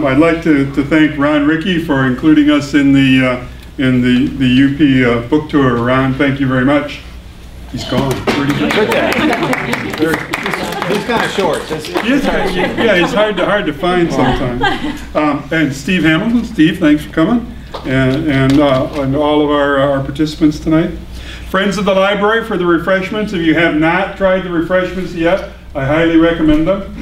I'd like to thank Ron Rickey for including us in the UP book tour. Ron, thank you very much. He's gone. Where'd he go? He's kind of short. Yeah, he's hard to find sometimes. And Steve Hamilton. Steve, thanks for coming. And all of our participants tonight. Friends of the library for the refreshments. If you have not tried the refreshments yet, I highly recommend them.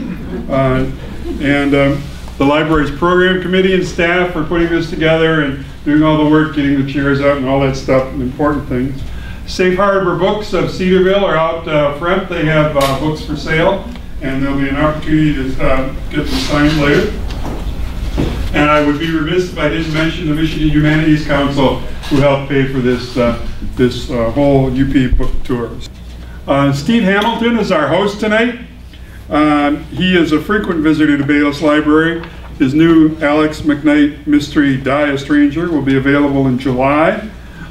The library's program committee and staff are putting this together and doing all the work, getting the chairs out and all that stuff, and important things. Safe Harbor Books of Cedarville are out front. They have books for sale, and there'll be an opportunity to get them signed later. And I would be remiss if I didn't mention the Michigan Humanities Council, who helped pay for this whole UP book tour. Steve Hamilton is our host tonight. He is a frequent visitor to Bayliss Library. His new Alex McKnight mystery, Die a Stranger, will be available in July.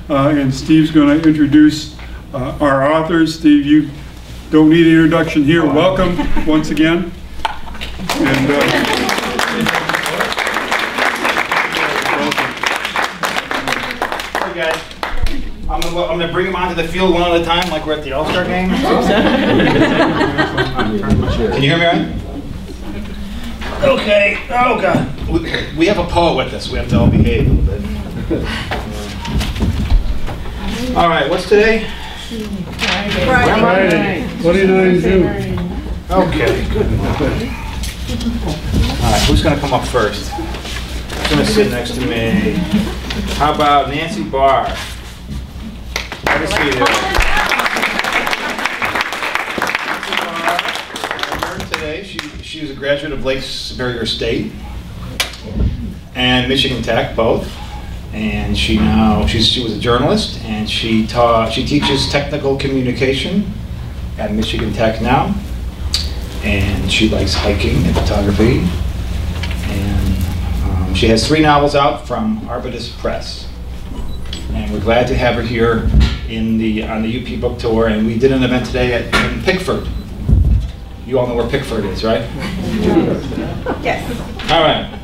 And Steve's going to introduce our authors. Steve, you don't need an introduction here. Welcome once again. And, I'm going to bring them onto the field one at a time, like we're at the All-Star game. Can you hear me all right? Okay. Oh, God. We have a poet with us. We have to all behave a little bit. All right, what's today? Friday. What are you doing to do? Okay, good. All right, who's going to come up first? Who's going to sit next to me? How about Nancy Barr? Have a seat here. I learned today she was a graduate of Lake Superior State and Michigan Tech, both. And she was a journalist, and she teaches technical communication at Michigan Tech now. And she likes hiking and photography. And she has 3 novels out from Arbutus Press. And we're glad to have her here on the UP book tour. And we did an event today in Pickford. You all know where Pickford is, right? Yes. All right.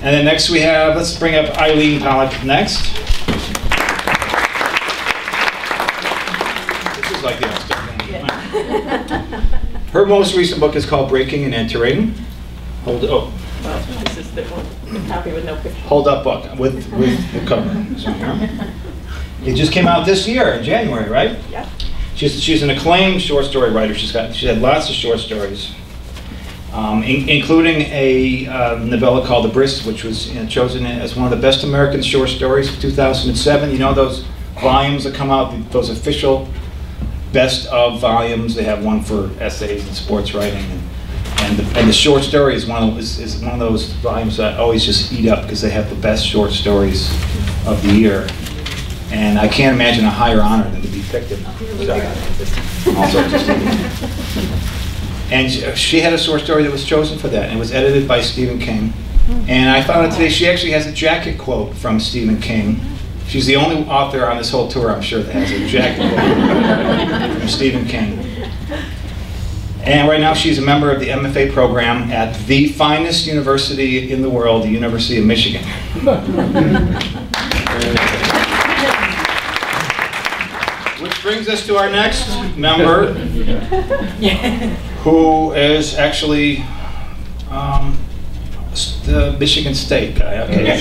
And then next we have, let's bring up Eileen Pollack next. This is like the All-Star game. Her most recent book is called Breaking and Entering. Well, this is the copy with no picture. Hold up book with the cover. It just came out this year in January, right? Yeah. She's an acclaimed short story writer. She had lots of short stories, including a novella called The Brisk, which was chosen as one of the best American short stories of 2007. You know those volumes that come out, those official best of volumes. They have one for essays and sports writing, and the short story is one of those volumes that I always just eat up because they have the best short stories of the year. And I can't imagine a higher honor than to be picked in all sorts of stuff. And she had a short story that was chosen for that, and it was edited by Stephen King. And I found out today she actually has a jacket quote from Stephen King. She's the only author on this whole tour, I'm sure, that has a jacket quote from Stephen King. And right now she's a member of the MFA program at the finest university in the world, the University of Michigan. Which brings us to our next member, who is actually the Michigan State guy. Okay.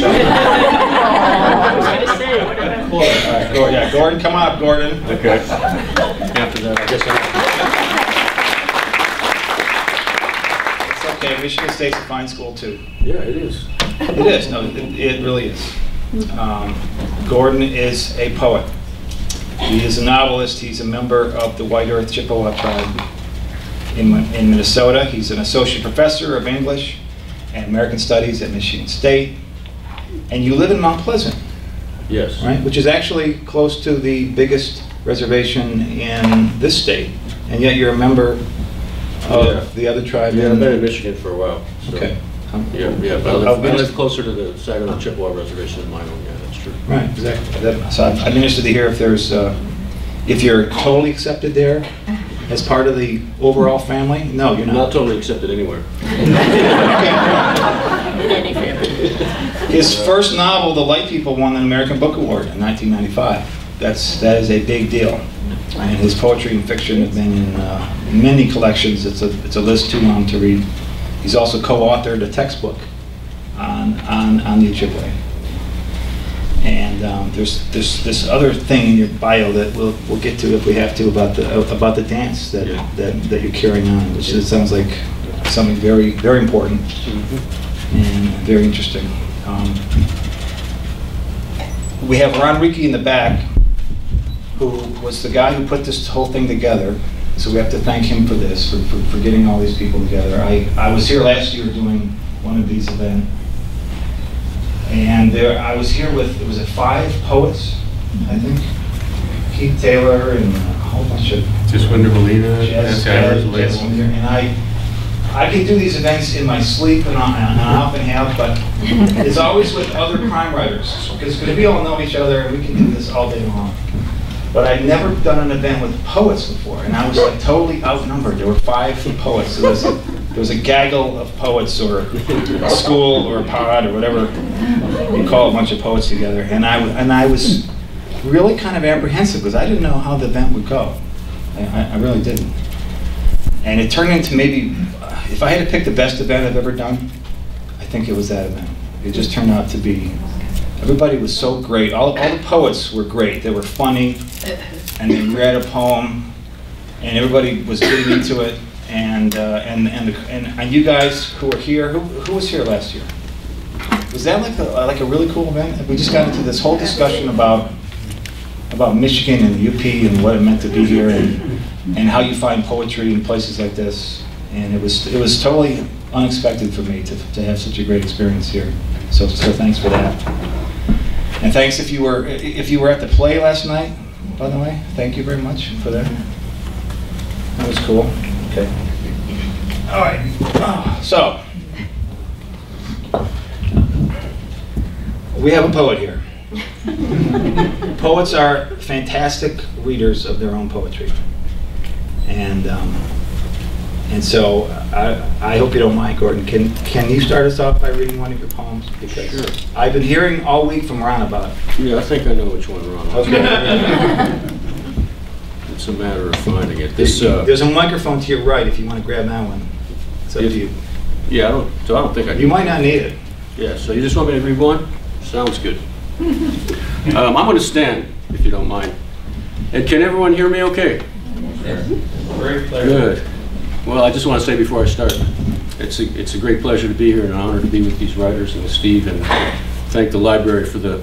Gordon, come on up, Gordon. Okay. After that, I guess it's okay. Michigan State's a fine school too. Yeah, it is. It is. No, it really is. Gordon is a poet. He is a novelist. He's a member of the White Earth Chippewa tribe in Minnesota. He's an associate professor of English and American Studies at Michigan State. And you live in Mount Pleasant. Yes. Right? Which is actually close to the biggest reservation in this state. And yet you're a member of the other tribe. Yeah, I've been in Michigan for a while. So. Okay. Yeah, but I live closer to the Saginaw Chippewa reservation than my own. Yeah, that's true. Right, exactly. So I'm interested to hear if there's, if you're totally accepted there as part of the overall family. No, you're not. Not totally accepted anywhere. His first novel, The Light People, won an American Book Award in 1995. That is a big deal. And his poetry and fiction have been in many collections. It's a list too long to read. He's also co-authored a textbook on the Ojibwe. And there's this other thing in your bio that we'll get to if we have to about the dance that you're carrying on, which sounds like something very, very important and very interesting. We have Ron Ricci in the back, who was the guy who put this whole thing together. So we have to thank him for this, for getting all these people together. I was here last year doing one of these events. And I was here with, was it 5 poets, I think? Keith Taylor and a whole bunch of... Just Winder Molina, Jazz, and I can do these events in my sleep and I often have, but it's always with other crime writers, because we all know each other and we can do this all day long. But I'd never done an event with poets before, and I was like totally outnumbered. There were 5 poets. So there was a gaggle of poets, or a school, or a pod, or whatever you call a bunch of poets together. And I was really kind of apprehensive because I didn't know how the event would go. I really didn't. And it turned into maybe, if I had to pick the best event I've ever done, I think it was that event. It just turned out to be, everybody was so great. All the poets were great. They were funny, and they read a poem, and everybody was getting into it. And you guys who were here, who was here last year? Was that like a really cool event? We just got into this whole discussion about Michigan and the UP and what it meant to be here, and how you find poetry in places like this. And it was totally unexpected for me to have such a great experience here. So thanks for that. And thanks if you were at the play last night, by the way. Thank you very much for that. That was cool. Okay. All right. So we have a poet here. Poets are fantastic readers of their own poetry, and so I hope you don't mind, Gordon. Can you start us off by reading one of your poems? Because sure. I've been hearing all week from Ron about it. Yeah, I think I know which one, Ron. Okay. It's a matter of finding it. There's a microphone to your right if you want to grab that one. It's up to you. Yeah, I don't think I need You might not need it. Yeah, so you just want me to read one? Sounds good. I'm going to stand, if you don't mind. And can everyone hear me okay? Yes. Very clear. Good. Well, I just want to say before I start, it's a great pleasure to be here and an honor to be with these writers and with Steve, and thank the library for the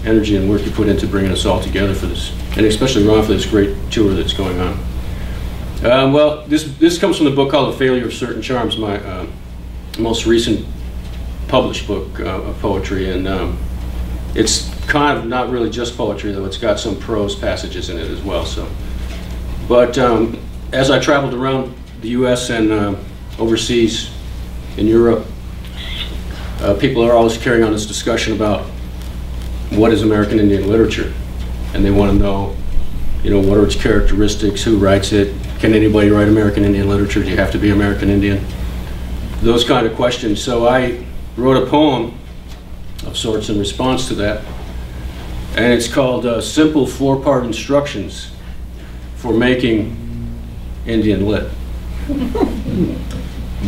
energy and work you put into bringing us all together for this, and especially Ron for this great tour that's going on. Well, this comes from the book called The Failure of Certain Charms, my most recent published book of poetry, and it's kind of not really just poetry, though it's got some prose passages in it as well. So, but as I traveled around the U.S. and overseas in Europe, people are always carrying on this discussion about what is American Indian literature, and they want to know, what are its characteristics, who writes it, can anybody write American Indian literature, do you have to be American Indian, those kind of questions. So I wrote a poem of sorts in response to that, and it's called Simple 4-Part Instructions for Making Indian Lit.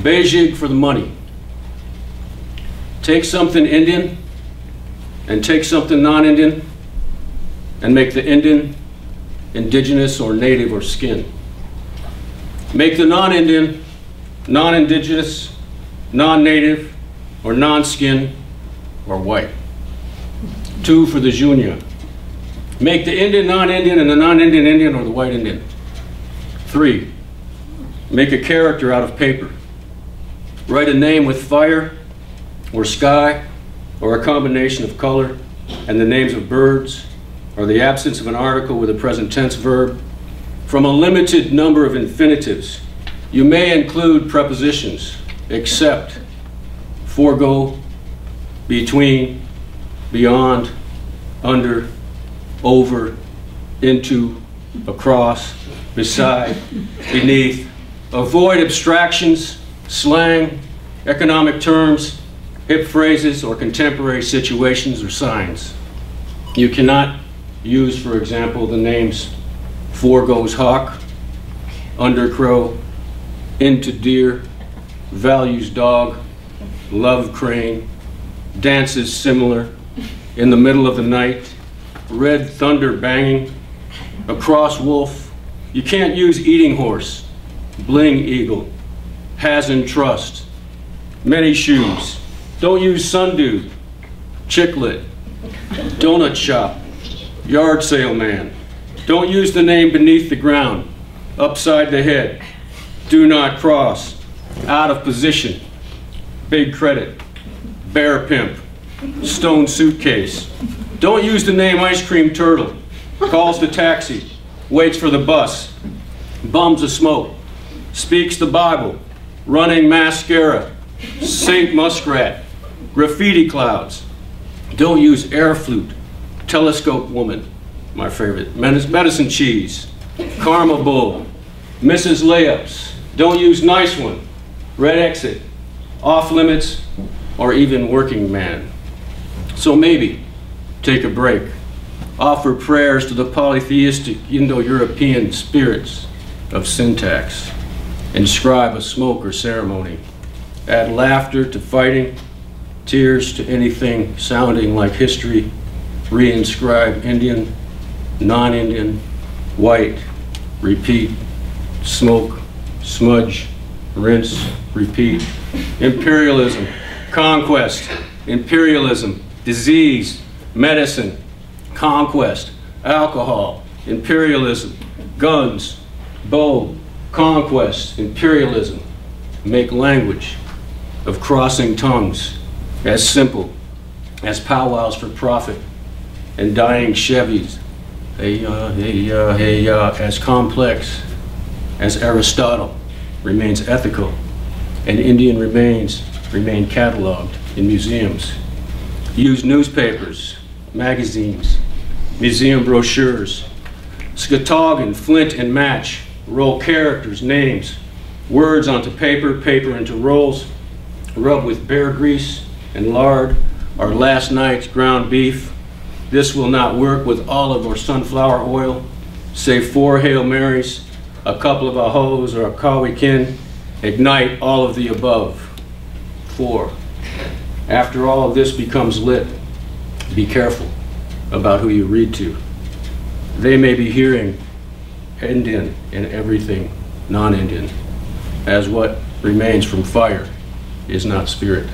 Beijing for the money. Take something Indian and take something non-Indian and make the Indian indigenous or native or skin. Make the non-Indian, non-indigenous, non-native or non-skin or white. 2 for the Junior. Make the Indian non-Indian and the non-Indian Indian or the white Indian. 3. Make a character out of paper. Write a name with fire or sky or a combination of color and the names of birds or the absence of an article with a present tense verb. From a limited number of infinitives, you may include prepositions except, forego, between, beyond, under, over, into, across, beside, beneath. Avoid abstractions, slang, economic terms, hip phrases or contemporary situations or signs. You cannot use, for example, the names "fore goes hawk," "under crow," "into deer," "values dog," "love crane," "dances similar," "in the middle of the night," "red thunder banging," "across wolf." You can't use "eating horse," "bling eagle," "has in trust," "many shoes." Don't use "sundew," "chicklet," "donut shop," "yard sale man." Don't use the name beneath the ground, upside the head, "do not cross," "out of position," "big credit," "bear pimp," "stone suitcase." Don't use the name "ice cream turtle," "calls the taxi," "waits for the bus," "bums a smoke," "speaks the Bible," "running mascara," "Saint Muskrat," "graffiti clouds." Don't use "air flute," "telescope woman," my favorite, "medicine cheese," "karma bull," "Mrs. Layups." Don't use "nice one," "red exit," "off limits," or even "working man." So maybe take a break. Offer prayers to the polytheistic Indo-European spirits of syntax. Inscribe a smoke or ceremony. Add laughter to fighting, tears to anything sounding like history. Reinscribe Indian, non-Indian, white, repeat, smoke, smudge, rinse, repeat. Imperialism, conquest, imperialism, disease, medicine, conquest, alcohol, imperialism, guns, bow, conquest, imperialism. Make language of crossing tongues as simple as powwows for profit and dying Chevys, as complex as Aristotle remains ethical and Indian remains remain cataloged in museums. Use newspapers, magazines, museum brochures, Scatawgan, flint and match, roll characters, names, words onto paper, paper into rolls, rub with bear grease and lard, our last night's ground beef. This will not work with olive or sunflower oil. Say 4 Hail Marys, a couple of ahos or a kawikin. Ignite all of the above. 4. After all of this becomes lit, be careful about who you read to. They may be hearing Indian in everything non-Indian, as what remains from fire is not spirit.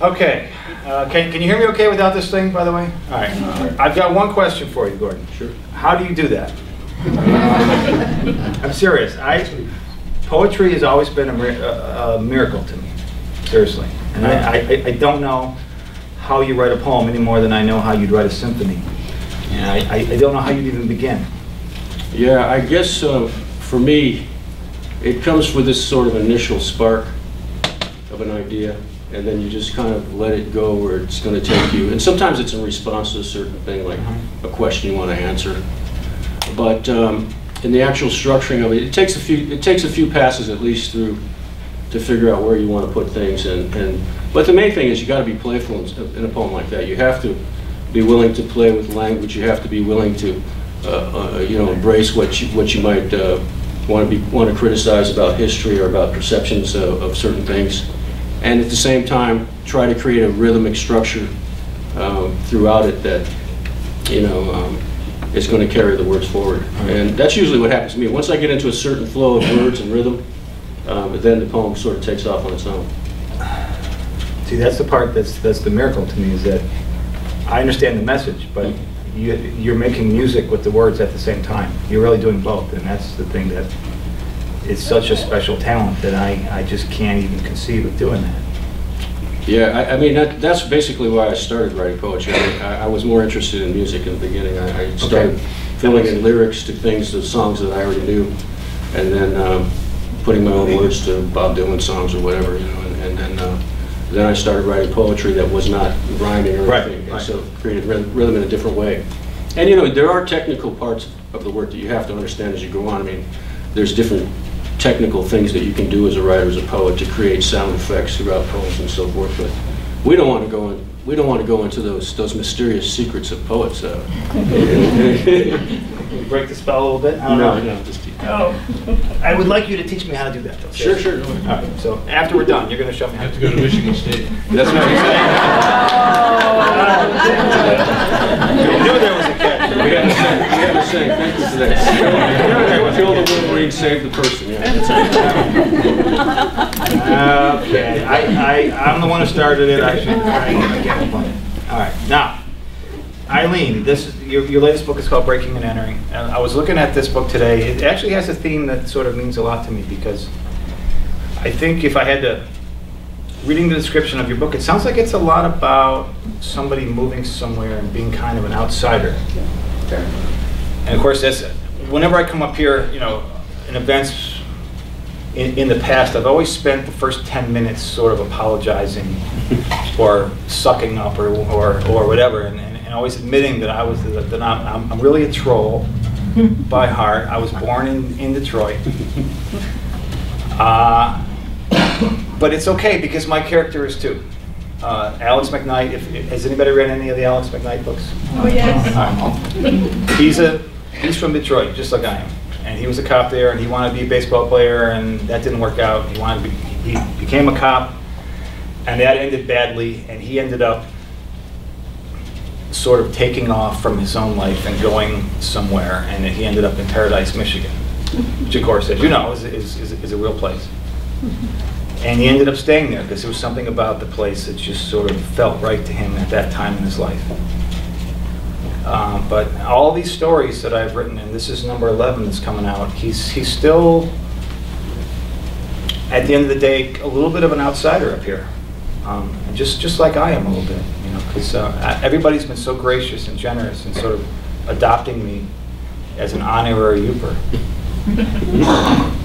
Okay, can you hear me okay without this thing, by the way? All right. I've got one question for you, Gordon. Sure. How do you do that? I'm serious. Poetry has always been a miracle to me, seriously. And I don't know how you write a poem any more than I know how you'd write a symphony. And I don't know how you'd even begin. Yeah, I guess for me, it comes with this sort of initial spark of an idea, and then you just kind of let it go where it's going to take you. And sometimes it's in response to a certain thing, like a question you want to answer. But in the actual structuring of it, it takes a few passes at least through to figure out where you want to put things. But the main thing is you got to be playful in a poem like that. You have to be willing to play with language. You have to be willing to embrace what you might want to criticize about history or about perceptions of certain things, and at the same time try to create a rhythmic structure throughout it that is going to carry the words forward. And that's usually what happens to me. Once I get into a certain flow of words and rhythm, then the poem sort of takes off on its own. See, that's the part that's the miracle to me, is that I understand the message, but you're making music with the words at the same time. You're really doing both, and that's the thing that is such a special talent that I just can't even conceive of doing that. Yeah, I mean, that's basically why I started writing poetry. I was more interested in music in the beginning. I started filling in lyrics to the songs that I already knew, and then putting my own words to Bob Dylan songs or whatever, and then I started writing poetry that was not rhyming or anything, and so created rhythm in a different way. And you know, there are technical parts of the work that you have to understand as you go on. I mean, there's different technical things that you can do as a writer, as a poet, to create sound effects throughout poems and so forth. But we don't want to go in. We don't want to go into those mysterious secrets of poets. Can we break the spell a little bit? No, just I would like you to teach me how to do that, though. Sure. All right, so after we're done, you're going to show me how to do Go to Michigan State. That's what you said. I knew there was a catch. We have a saying. Thank you for that. Kill the Wolverine, save the person. Yeah, that's it. Okay, I'm the one who started it. I get it. All right, now, Eileen, your latest book is called Breaking and Entering. And I was looking at this book today. It actually has a theme that sort of means a lot to me, because I think if I had to, reading the description of your book, it sounds like it's a lot about somebody moving somewhere and being kind of an outsider. And of course, whenever I come up here, you know, in events in the past, I've always spent the first 10 minutes sort of apologizing or sucking up or whatever, and always admitting that I'm really a troll by heart. I was born in Detroit. But it's okay, because my character is too. Alex McKnight, has anybody read any of the Alex McKnight books? Oh, yes. He's from Detroit, just like I am. And he was a cop there, and he wanted to be a baseball player, and that didn't work out. He became a cop, and that ended badly, and he ended up sort of taking off from his own life and going somewhere, and he ended up in Paradise, Michigan, which of course, as you know, is a real place. And he ended up staying there because there was something about the place that just sort of felt right to him at that time in his life. But all these stories that I've written, and this is number 11 that's coming out, he's still, at the end of the day, a little bit of an outsider up here. Just like I am a little bit, you know, because everybody's been so gracious and generous and sort of adopting me as an honorary Youper.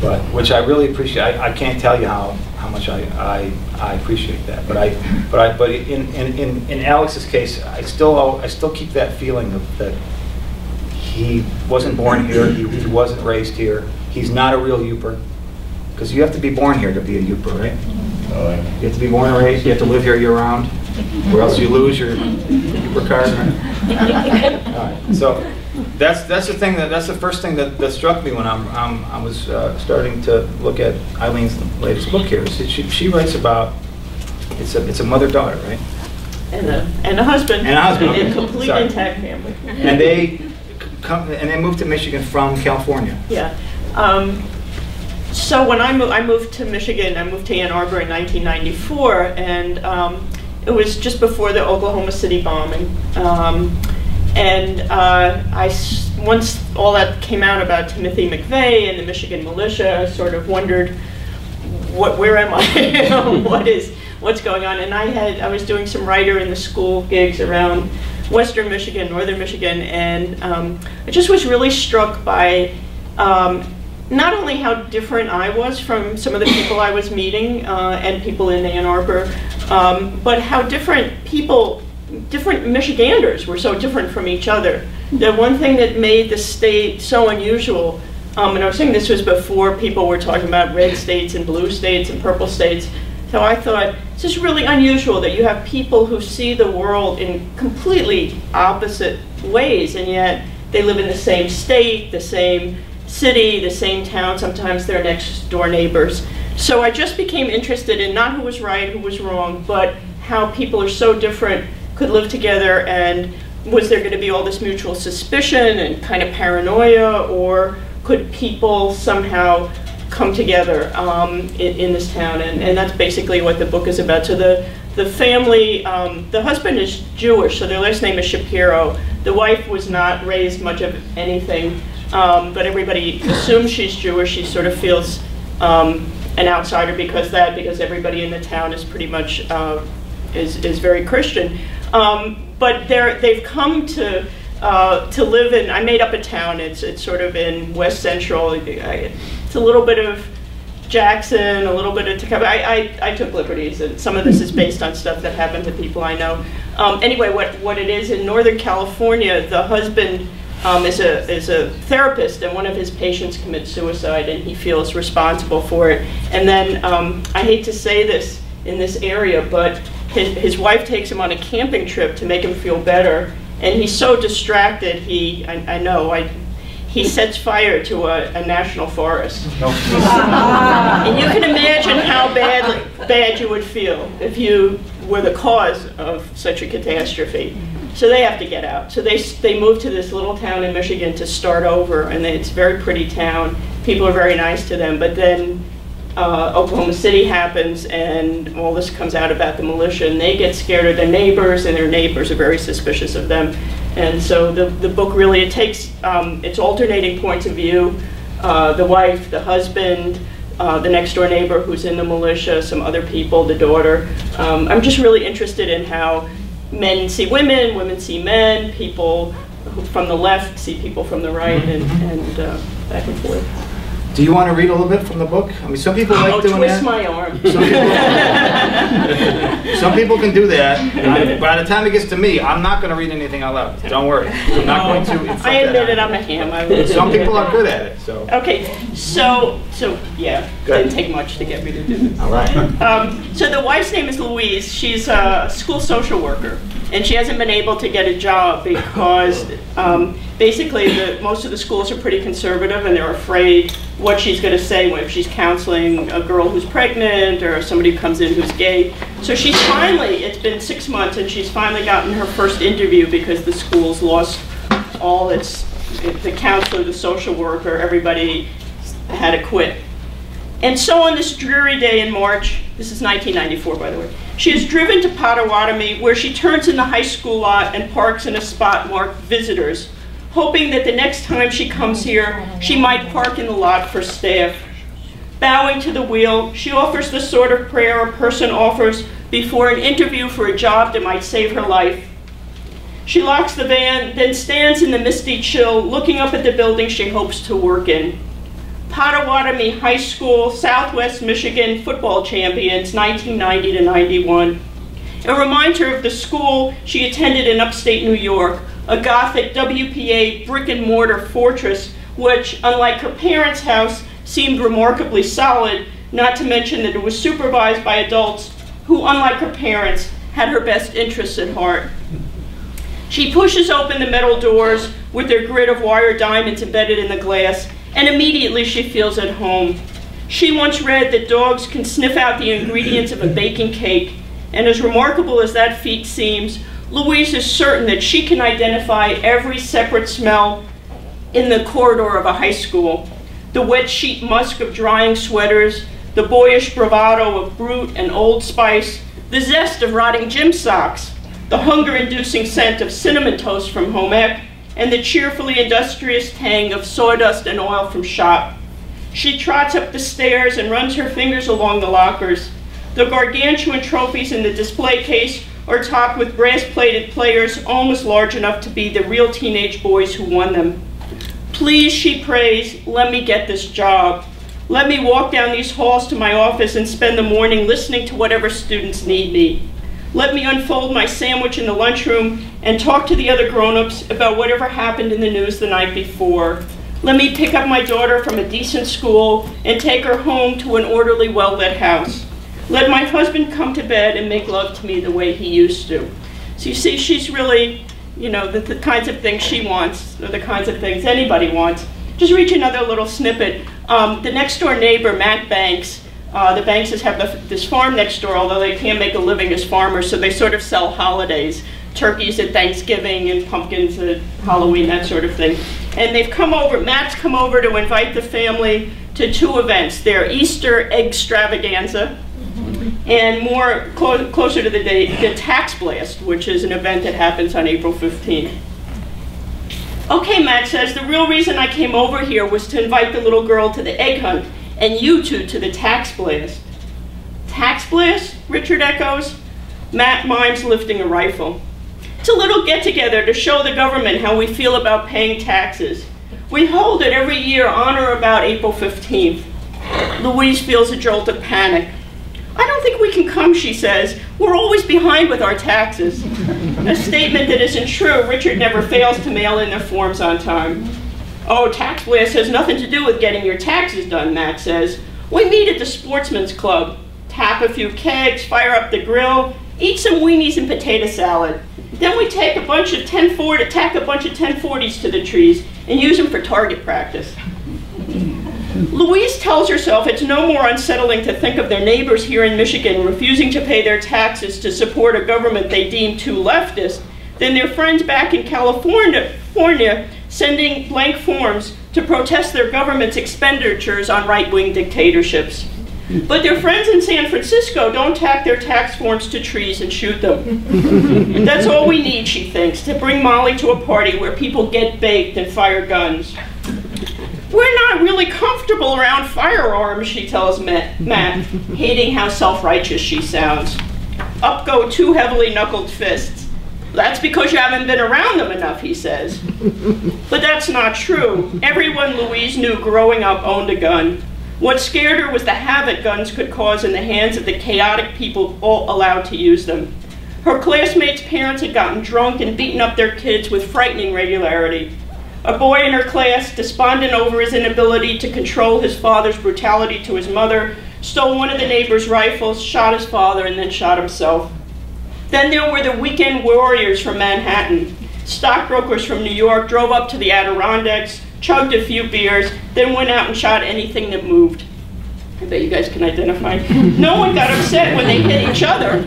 But which I really appreciate. I can't tell you how much I appreciate that. But in Alex's case, I still keep that feeling of that he wasn't born here, he wasn't raised here, he's not a real Youper, because you have to be born here to be a Youper, right? Oh, yeah. You have to be born and raised. You have to live here year-round, or else you lose your Youper card. Right? All right. So. That's the thing. That's the first thing that struck me when I was starting to look at Eileen's latest book here. Is that she writes about it's a mother-daughter, right? And a husband. And a husband. And a Okay. complete Sorry. intact family. And they moved to Michigan from California. Yeah. So when I moved to Michigan, I moved to Ann Arbor in 1994, and it was just before the Oklahoma City bombing. Once all that came out about Timothy McVeigh and the Michigan militia, I sort of wondered, where am I? What's going on? And I was doing some writer in the school gigs around Western Michigan, Northern Michigan, and I just was really struck by not only how different I was from some of the people I was meeting and people in Ann Arbor, but how different Michiganders were so different from each other. The one thing that made the state so unusual, and I was saying this was before people were talking about red states and blue states and purple states, so I thought, this is really unusual that you have people who see the world in completely opposite ways, and yet they live in the same state, the same city, the same town, sometimes they're next door neighbors. So I just became interested in not who was right, who was wrong, but how people are so different could live together, and was there going to be all this mutual suspicion and kind of paranoia, or could people somehow come together in this town? And that's basically what the book is about. So the family, the husband is Jewish, so their last name is Shapiro. The wife was not raised much of anything, but everybody assumes she's Jewish. She sort of feels an outsider because everybody in the town is pretty much is very Christian. But they've come to live in, I made up a town, it's sort of in West Central, it's a little bit of Jackson, a little bit of Tacoma. I took liberties, and some of this is based on stuff that happened to people I know. Anyway, what it is, in Northern California, the husband is a therapist, and one of his patients commits suicide, and he feels responsible for it. And then, I hate to say this in this area, but his wife takes him on a camping trip to make him feel better, and he's so distracted, he sets fire to a national forest. And you can imagine how bad you would feel if you were the cause of such a catastrophe. So they have to get out. So they move to this little town in Michigan to start over, and it's a very pretty town. People are very nice to them, but then Oklahoma City happens, and all this comes out about the militia, and they get scared of their neighbors, and their neighbors are very suspicious of them. And so the book really, it takes, it's alternating points of view, the wife, the husband, the next door neighbor who's in the militia, some other people, the daughter. I'm just really interested in how men see women, women see men, people from the left see people from the right, and back and forth. Do you want to read a little bit from the book? I mean, some people like doing that. Twist my arm. Some people can do that. By the time it gets to me, I'm not going to read anything out loud. Don't worry. I'm not going to. I admit it, I'm a ham. Some people are good at it. So. Okay, so yeah, Good. didn't take much to get me to do this. All right. So the wife's name is Louise. She's a school social worker, and she hasn't been able to get a job because basically most of the schools are pretty conservative, and they're afraid what she's going to say if she's counseling a girl who's pregnant or somebody who comes in who's gay. So she's finally, it's been 6 months, and she's finally gotten her first interview because the school's lost all the counselor, the social worker, everybody had to quit. And so on this dreary day in March, this is 1994 by the way, she is driven to Potawatomi, where she turns in the high school lot and parks in a spot marked visitors, hoping that the next time she comes here, she might park in the lot for staff. Bowing to the wheel, she offers the sort of prayer a person offers before an interview for a job that might save her life. She locks the van, then stands in the misty chill, looking up at the building she hopes to work in. Potawatomi High School, Southwest Michigan football champions, 1990 to 91. It reminds her of the school she attended in upstate New York, a Gothic WPA brick and mortar fortress, which, unlike her parents' house, seemed remarkably solid, not to mention that it was supervised by adults who, unlike her parents, had her best interests at heart. She pushes open the metal doors with their grid of wire diamonds embedded in the glass, and immediately she feels at home. She once read that dogs can sniff out the ingredients of a baking cake, and as remarkable as that feat seems, Louise is certain that she can identify every separate smell in the corridor of a high school. The wet sheet musk of drying sweaters, the boyish bravado of Brute and Old Spice, the zest of rotting gym socks, the hunger-inducing scent of cinnamon toast from home ec, and the cheerfully industrious tang of sawdust and oil from shop. She trots up the stairs and runs her fingers along the lockers. The gargantuan trophies in the display case are topped with brass-plated players almost large enough to be the real teenage boys who won them. Please, she prays, let me get this job. Let me walk down these halls to my office and spend the morning listening to whatever students need me. Let me unfold my sandwich in the lunchroom and talk to the other grown-ups about whatever happened in the news the night before. Let me pick up my daughter from a decent school and take her home to an orderly, well-lit house. Let my husband come to bed and make love to me the way he used to. So you see, she's really, you know, the kinds of things she wants, or the kinds of things anybody wants. Just read you another little snippet. The next door neighbor, Matt Banks, the Bankses have this farm next door, although they can't make a living as farmers, so they sort of sell holidays. Turkeys at Thanksgiving and pumpkins at Halloween, that sort of thing. And they've come over, Matt's come over to invite the family to two events. Their Easter egg extravaganza, and more closer to the date, the Tax Blast, which is an event that happens on April 15th. Okay, Matt says, the real reason I came over here was to invite the little girl to the egg hunt, and you two to the Tax Blast. Tax Blast? Richard echoes. Matt mimes lifting a rifle. It's a little get-together to show the government how we feel about paying taxes. We hold it every year on or about April 15th. Louise feels a jolt of panic. I don't think we can come, she says. We're always behind with our taxes. A statement that isn't true. Richard never fails to mail in their forms on time. Oh, Tax Blast has nothing to do with getting your taxes done, Matt says. We meet at the Sportsman's Club, tap a few kegs, fire up the grill, eat some weenies and potato salad. Then we take tack a bunch of 1040s to the trees and use them for target practice. Louise tells herself it's no more unsettling to think of their neighbors here in Michigan refusing to pay their taxes to support a government they deem too leftist than their friends back in California sending blank forms to protest their government's expenditures on right-wing dictatorships. But their friends in San Francisco don't tack their tax forms to trees and shoot them. That's all we need, she thinks, to bring Molly to a party where people get baked and fire guns. We're not really comfortable around firearms, she tells Matt, hating how self-righteous she sounds. Up go two heavily knuckled fists. That's because you haven't been around them enough, he says. But that's not true. Everyone Louise knew growing up owned a gun. What scared her was the havoc guns could cause in the hands of the chaotic people all allowed to use them. Her classmates' parents had gotten drunk and beaten up their kids with frightening regularity. A boy in her class, despondent over his inability to control his father's brutality to his mother, stole one of the neighbor's rifles, shot his father, and then shot himself. Then there were the weekend warriors from Manhattan. Stockbrokers from New York drove up to the Adirondacks, chugged a few beers, then went out and shot anything that moved. I bet you guys can identify. No one got upset when they hit each other,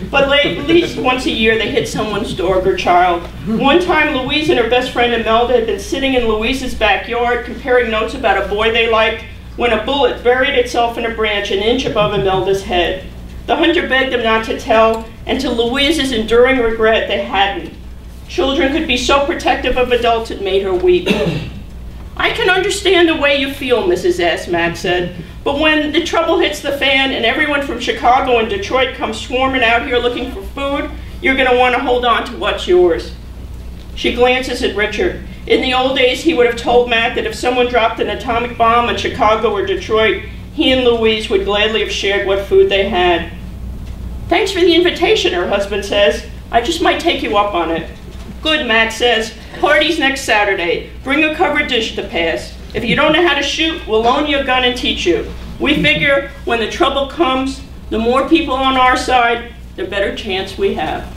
but at least once a year they hit someone's dog or child. One time Louise and her best friend Imelda had been sitting in Louise's backyard comparing notes about a boy they liked when a bullet buried itself in a branch an inch above Imelda's head. The hunter begged them not to tell, and to Louise's enduring regret they hadn't. Children could be so protective of adults it made her weep. I can understand the way you feel, Mrs. S., Matt said, but when the trouble hits the fan and everyone from Chicago and Detroit comes swarming out here looking for food, you're going to want to hold on to what's yours. She glances at Richard. In the old days, he would have told Matt that if someone dropped an atomic bomb on Chicago or Detroit, he and Louise would gladly have shared what food they had. Thanks for the invitation, her husband says. I just might take you up on it. Good, Matt says. Party's next Saturday. Bring a covered dish to pass. If you don't know how to shoot, we'll loan you a gun and teach you. We figure when the trouble comes, the more people on our side, the better chance we have.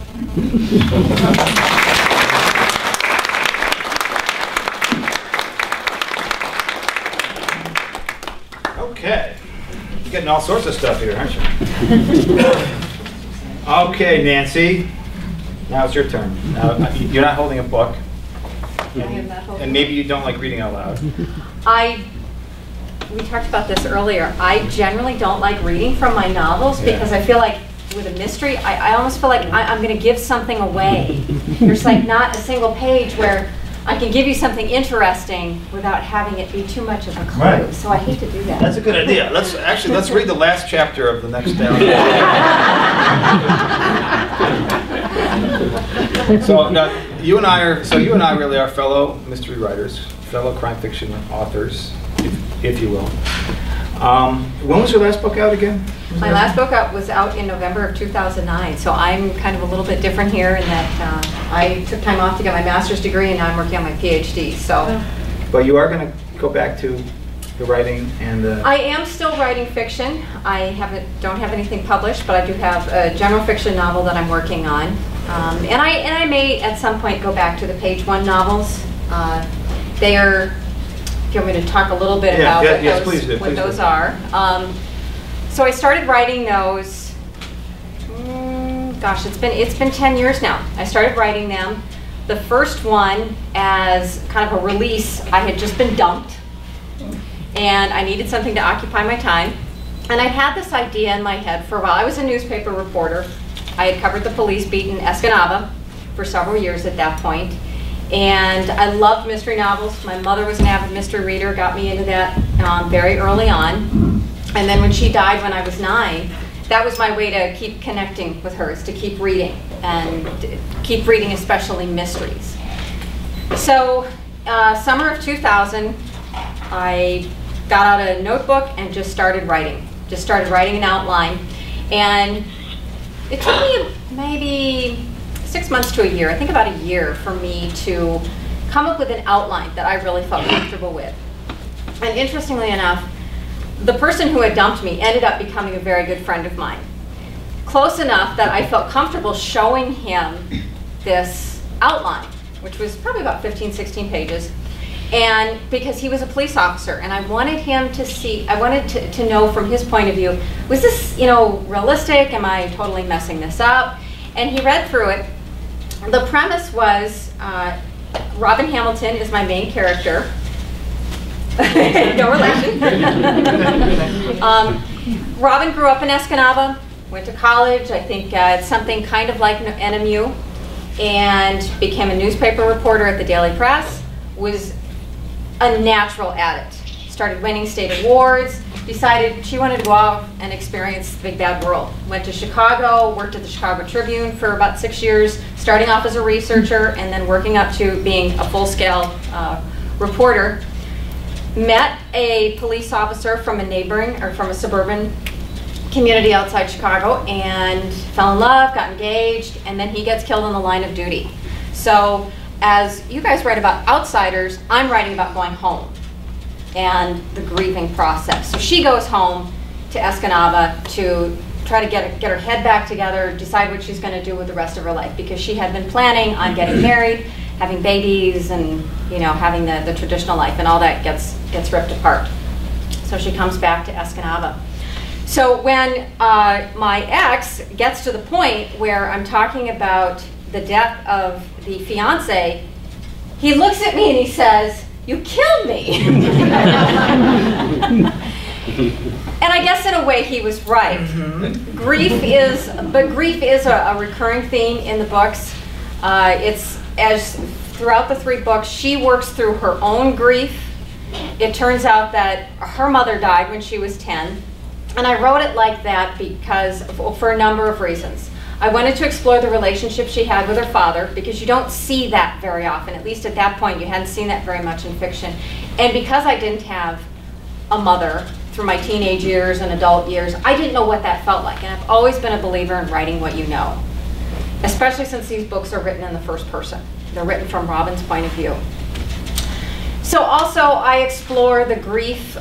Okay. You're getting all sorts of stuff here, aren't you? Okay, Nancy. Now it's your turn. Now, you're not holding a book. I am not holding. And maybe you don't like reading out loud. We talked about this earlier. I generally don't like reading from my novels because I feel like with a mystery, I almost feel like I'm going to give something away. There's like not a single page where I can give you something interesting without having it be too much of a clue. Right. So I hate to do that. That's a good idea. Let's read the last chapter of the next day. So now, you and I really are fellow mystery writers, fellow crime fiction authors, if you will. When was your last book out again? My last book was out in November of 2009, so I'm kind of a little bit different here in that I took time off to get my master's degree and now I'm working on my PhD. So, but you are going to go back to the writing and the... I am still writing fiction. I don't have anything published, but I do have a general fiction novel that I'm working on. And I may at some point go back to the page one novels. They are... Do you want me to talk a little bit about what those are? So I started writing those, gosh, it's been 10 years now. I started writing them. The first one as kind of a release, I had just been dumped and I needed something to occupy my time. And I had this idea in my head for a while. I was a newspaper reporter. I had covered the police beat in Escanaba for several years at that point. And I loved mystery novels. My mother was an avid mystery reader, got me into that very early on. And then when she died when I was 9, that was my way to keep connecting with her, is to keep reading, and keep reading especially mysteries. So summer of 2000, I got out a notebook and just started writing. Just started writing an outline. And it took me maybe 6 months to a year, I think about a year, for me to come up with an outline that I really felt comfortable with. And interestingly enough, the person who had dumped me ended up becoming a very good friend of mine. Close enough that I felt comfortable showing him this outline, which was probably about 15, 16 pages. And because he was a police officer, and I wanted him to see, I wanted to know from his point of view, was this, you know, realistic? Am I totally messing this up? And he read through it. The premise was, Robin Hamilton is my main character. No relation. Robin grew up in Escanaba, went to college, I think something kind of like NMU, and became a newspaper reporter at the Daily Press, was a natural at it. Started winning state awards, decided she wanted to go out and experience the big bad world. Went to Chicago, worked at the Chicago Tribune for about 6 years, starting off as a researcher and then working up to being a full-scale reporter. Met a police officer from a neighboring, or from a suburban community outside Chicago, and fell in love, got engaged, and then he gets killed in the line of duty. So as you guys write about outsiders, I'm writing about going home and the grieving process. So she goes home to Escanaba to try to get her head back together, decide what she's going to do with the rest of her life, because she had been planning on getting married, having babies, and having the traditional life, and all that gets ripped apart. So she comes back to Escanaba. So when my ex gets to the point where I'm talking about the death of the fiance, he looks at me and he says, "You killed me." And I guess in a way he was right. Mm-hmm. Grief is a recurring theme in the books. It's, as throughout the 3 books, she works through her own grief. It turns out that her mother died when she was 10. And I wrote it like that because, for a number of reasons. I wanted to explore the relationship she had with her father, because you don't see that very often. At least at that point, you hadn't seen that very much in fiction. And because I didn't have a mother through my teenage years and adult years, I didn't know what that felt like. And I've always been a believer in writing what you know, especially since these books are written in the first person. They're written from Robin's point of view. So also, I explore the grief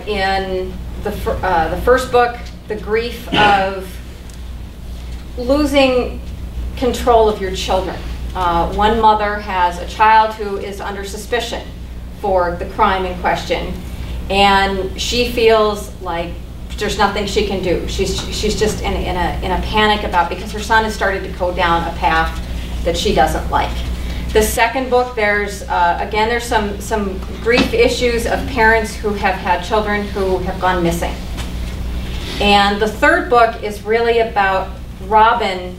in the first book, the grief of losing control of your children. One mother has a child who is under suspicion for the crime in question, and she feels like there's nothing she can do. She's just in a panic about, because her son has started to go down a path that she doesn't like. The second book, there's some grief issues of parents who have had children who have gone missing. And the third book is really about Robin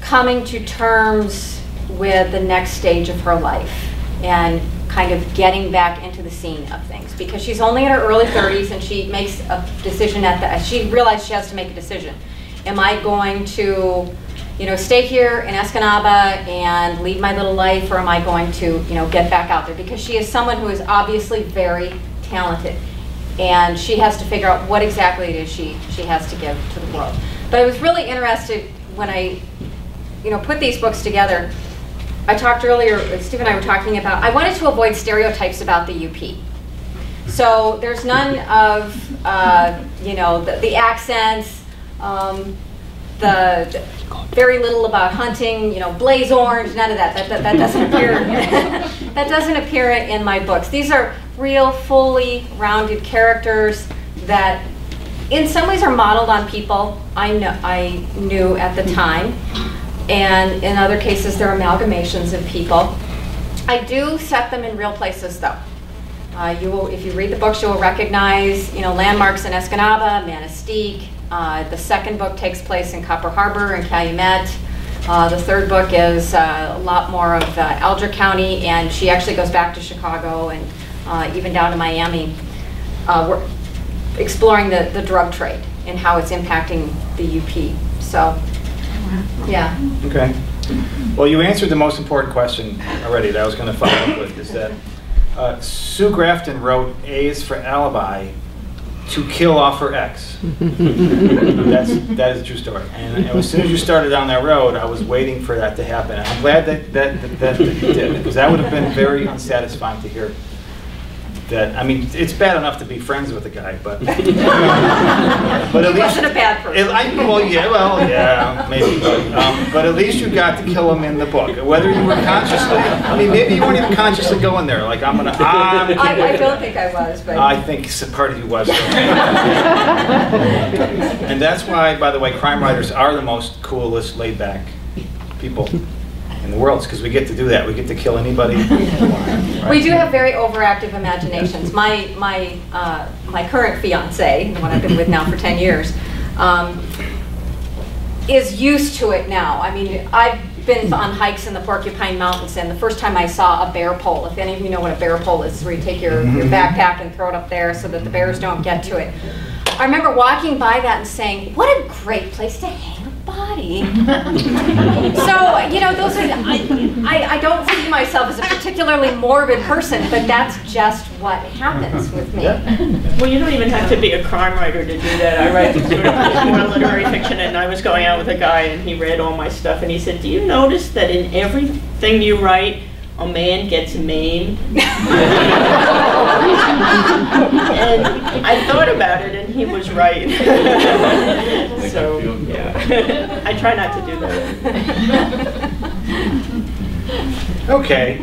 coming to terms with the next stage of her life and kind of getting back into the scene of things, because she's only in her early 30s and she makes a decision she realized she has to make a decision. Am I going to stay here in Escanaba and lead my little life, or am I going to get back out there? Because she is someone who is obviously very talented, and she has to figure out what exactly it is she has to give to the world. But I was really interested when I put these books together. I talked earlier, Steve and I were talking about, I wanted to avoid stereotypes about the UP. So there's none of the accents, the very little about hunting, blaze orange, none of that. That doesn't appear. That doesn't appear in my books. These are real, fully rounded characters that, in some ways, are modeled on people I knew at the time, and in other cases, they're amalgamations of people. I do set them in real places, though. If you read the books, you will recognize, landmarks in Escanaba, Manistee. The second book takes place in Copper Harbor and Calumet. The third book is a lot more of Alger County, and she actually goes back to Chicago and even down to Miami. We're exploring the drug trade and how it's impacting the UP. So, yeah. Okay. Well, you answered the most important question already that I was going to follow up with, is that Sue Grafton wrote A is for Alibi to kill off her ex. That is a true story. And as soon as you started down that road, I was waiting for that to happen. And I'm glad that it did, because that would have been very unsatisfying to hear. That, I mean, it's bad enough to be friends with a guy, but but at least He wasn't a bad person. well, yeah, maybe. But at least you got to kill him in the book. Whether you were consciously, I mean, maybe you weren't even consciously going there. Like I don't think I was, but I think part of you was. And that's why, by the way, crime writers are the most coolest, laid-back people in the world, because we get to do that. We get to kill anybody. Right? we do have very overactive imaginations. My current fiance, the one I've been with now for 10 years, is used to it now. I mean, I've been on hikes in the Porcupine Mountains, and the first time I saw a bear pole, if any of you know what a bear pole is, where you take your backpack and throw it up there so that the bears don't get to it. I remember walking by that and saying, what a great place to hang a body. So, you know, those are, I don't see myself as a particularly morbid person, but that's just what happens with me. Well, you don't even have to be a crime writer to do that. I write sort of more literary fiction, and I was going out with a guy, and he read all my stuff, and he said, do you notice that in everything you write, a man gets maimed? And I thought about it, and he was right. So, yeah. I try not to do that. Okay. I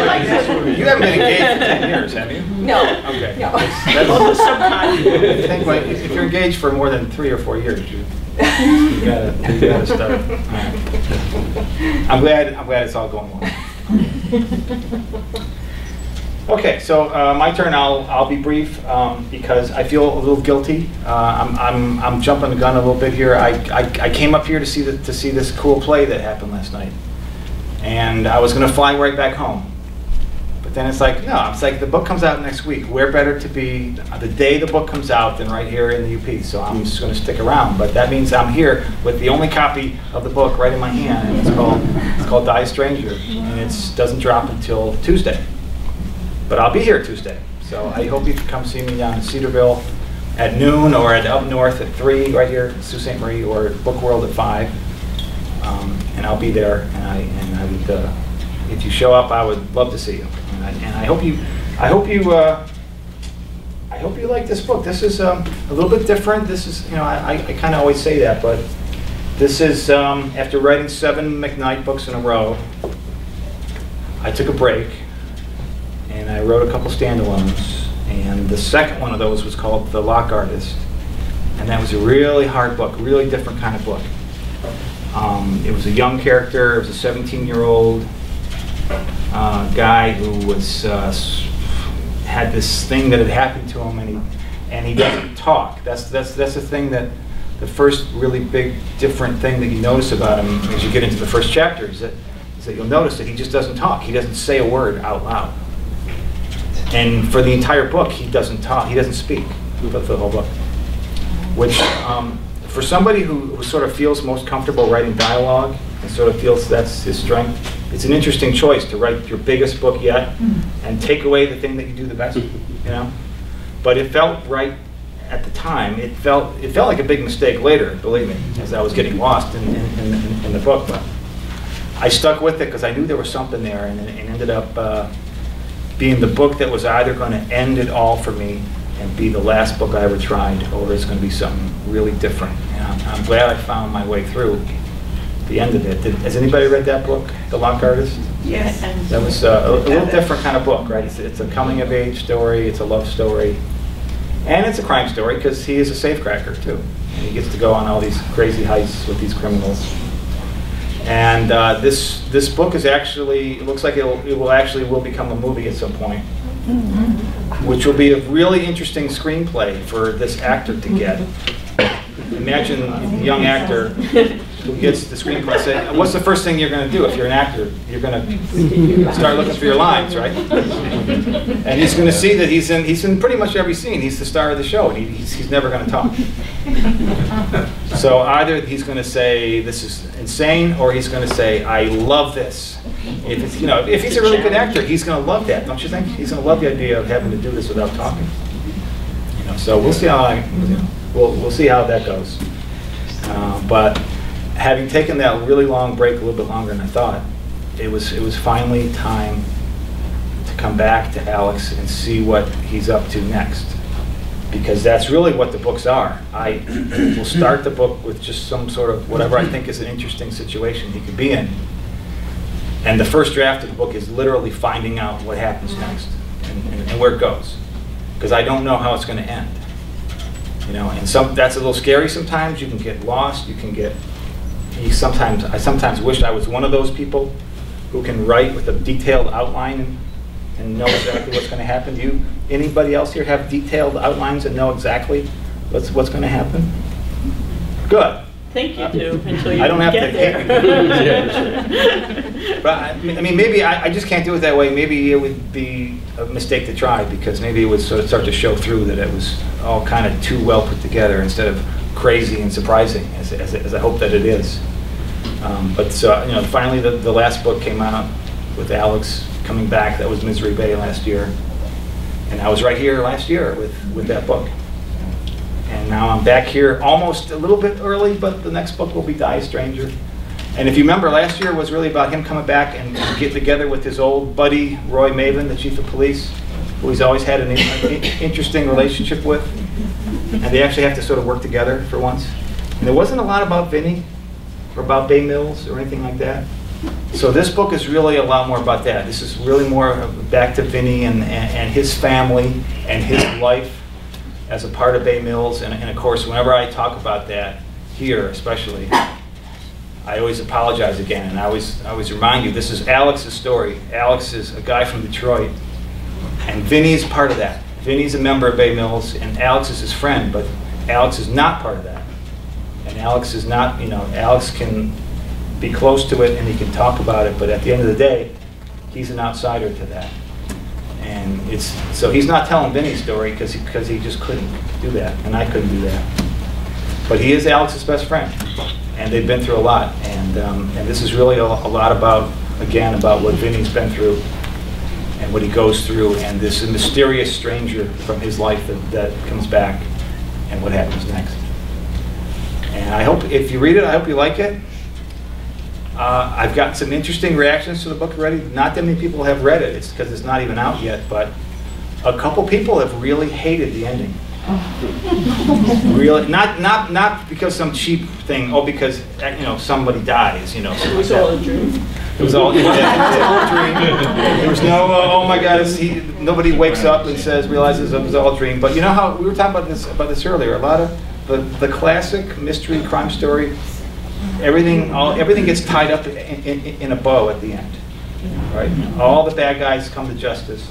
like that. You haven't been engaged for 10 years, have you? No. Okay. No. Well, sometimes. I think like, if you're engaged for more than 3 or 4 years, you gotta start. Right. I'm glad it's all going well. Okay, so my turn. I'll be brief because I feel a little guilty. I'm jumping the gun a little bit here. I came up here to see this cool play that happened last night, and I was going to fly right back home. But then it's like, no, it's like the book comes out next week. Where better to be the day the book comes out than right here in the UP? So I'm just going to stick around. But that means I'm here with the only copy of the book right in my hand, and it's called Die a Stranger, and it doesn't drop until Tuesday. But I'll be here Tuesday, so I hope you can come see me down in Cedarville at noon, or up north at 3 right here in Sault Ste. Marie, or at Book World at 5. And I'll be there, and I would, if you show up, I would love to see you. And I hope you like this book. This is a little bit different. This is, you know, I kind of always say that, but this is after writing 7 McKnight books in a row. I took a break, and I wrote a couple standalones, and the second one of those was called The Lock Artist, and that was a really hard book, really different kind of book. It was a young character. It was a 17-year-old guy who was had this thing that had happened to him, and he doesn't talk. That's the thing that the first really big different thing that you notice about him as you get into the first chapter is that you'll notice that he just doesn't talk. He doesn't say a word out loud. And for the entire book, he doesn't talk. He doesn't speak for the whole book. Which, for somebody who sort of feels most comfortable writing dialogue and sort of feels that's his strength, it's an interesting choice to write your biggest book yet and take away the thing that you do the best. You know, but it felt right at the time. It felt like a big mistake later, believe me, as I was getting lost in the book. But I stuck with it because I knew there was something there, and it ended up being the book that was either going to end it all for me and be the last book I ever tried, or it's going to be something really different. And I'm glad I found my way through the end of it. Has anybody read that book, The Lock Artist? Yes. That was a little different kind of book, right? It's a coming-of-age story, it's a love story, and it's a crime story because he is a safecracker too. And he gets to go on all these crazy heists with these criminals. And this book is actually, it looks like it will become a movie at some point, which will be a really interesting screenplay for this actor to get. Imagine a young actor who gets the screenplay. Say, what's the first thing you're going to do if you're an actor? You're going to start looking for your lines, right? And he's going to see that he's in pretty much every scene. He's the star of the show, and he's never going to talk. So either he's going to say this is insane, or he's going to say I love this, If it's, you know, if he's a really good actor, he's going to love that, don't you think? He's going to love the idea of having to do this without talking. You know, so we'll see how we'll see how that goes. But having taken that really long break, a little bit longer than I thought, it was finally time to come back to Alex and see what he's up to next. Because that's really what the books are. I will start the book with just some sort of whatever I think is an interesting situation he could be in. And the first draft of the book is literally finding out what happens next and where it goes. Because I don't know how it's going to end. You know, and that's a little scary sometimes. You can get lost. You can get. I sometimes wish I was one of those people who can write with a detailed outline and know exactly what's going to happen. Do you, anybody else here, have detailed outlines and know exactly what's going to happen? Good. I think you do until you I don't have get to there. But I mean, maybe I just can't do it that way. Maybe it would be a mistake to try, because maybe it would sort of start to show through that it was all kind of too well put together instead of crazy and surprising, as I hope that it is. But so, you know, finally the last book came out with Alex coming back. That was Misery Bay last year. And I was right here last year with that book. And now I'm back here almost a little bit early, but the next book will be Die a Stranger. And if you remember, last year was really about him coming back and get together with his old buddy, Roy Maven, the chief of police, who he's always had an interesting relationship with. And they actually have to sort of work together for once. And there wasn't a lot about Vinny or about Bay Mills or anything like that. So this book is really a lot more about that. This is really more back to Vinny and his family and his life as a part of Bay Mills. And of course, whenever I talk about that here, especially, I always apologize again, and I always remind you, this is Alex's story. Alex is a guy from Detroit, and Vinny's part of that. Vinny's a member of Bay Mills, and Alex is his friend, but Alex is not part of that. And Alex is not, you know, Alex can be close to it and he can talk about it, but at the end of the day, he's an outsider to that. And so he's not telling Vinny's story because he just couldn't do that, and I couldn't do that. But he is Alex's best friend, and they've been through a lot. And this is really a lot about, again, about what Vinny's been through and what he goes through, and this mysterious stranger from his life that comes back and what happens next. And I hope, if you read it, I hope you like it. I've gotten some interesting reactions to the book already. Not that many people have read it. It's because it's not even out yet, but a couple people have really hated the ending. Really, not because some cheap thing. Oh, because you know somebody dies. You know, It was all a dream. It was all a dream. There was no oh my God. Nobody wakes up and realizes it was all a dream. But you know how we were talking about this earlier. A lot of the classic mystery crime story. Everything gets tied up in a bow at the end, right? All the bad guys come to justice.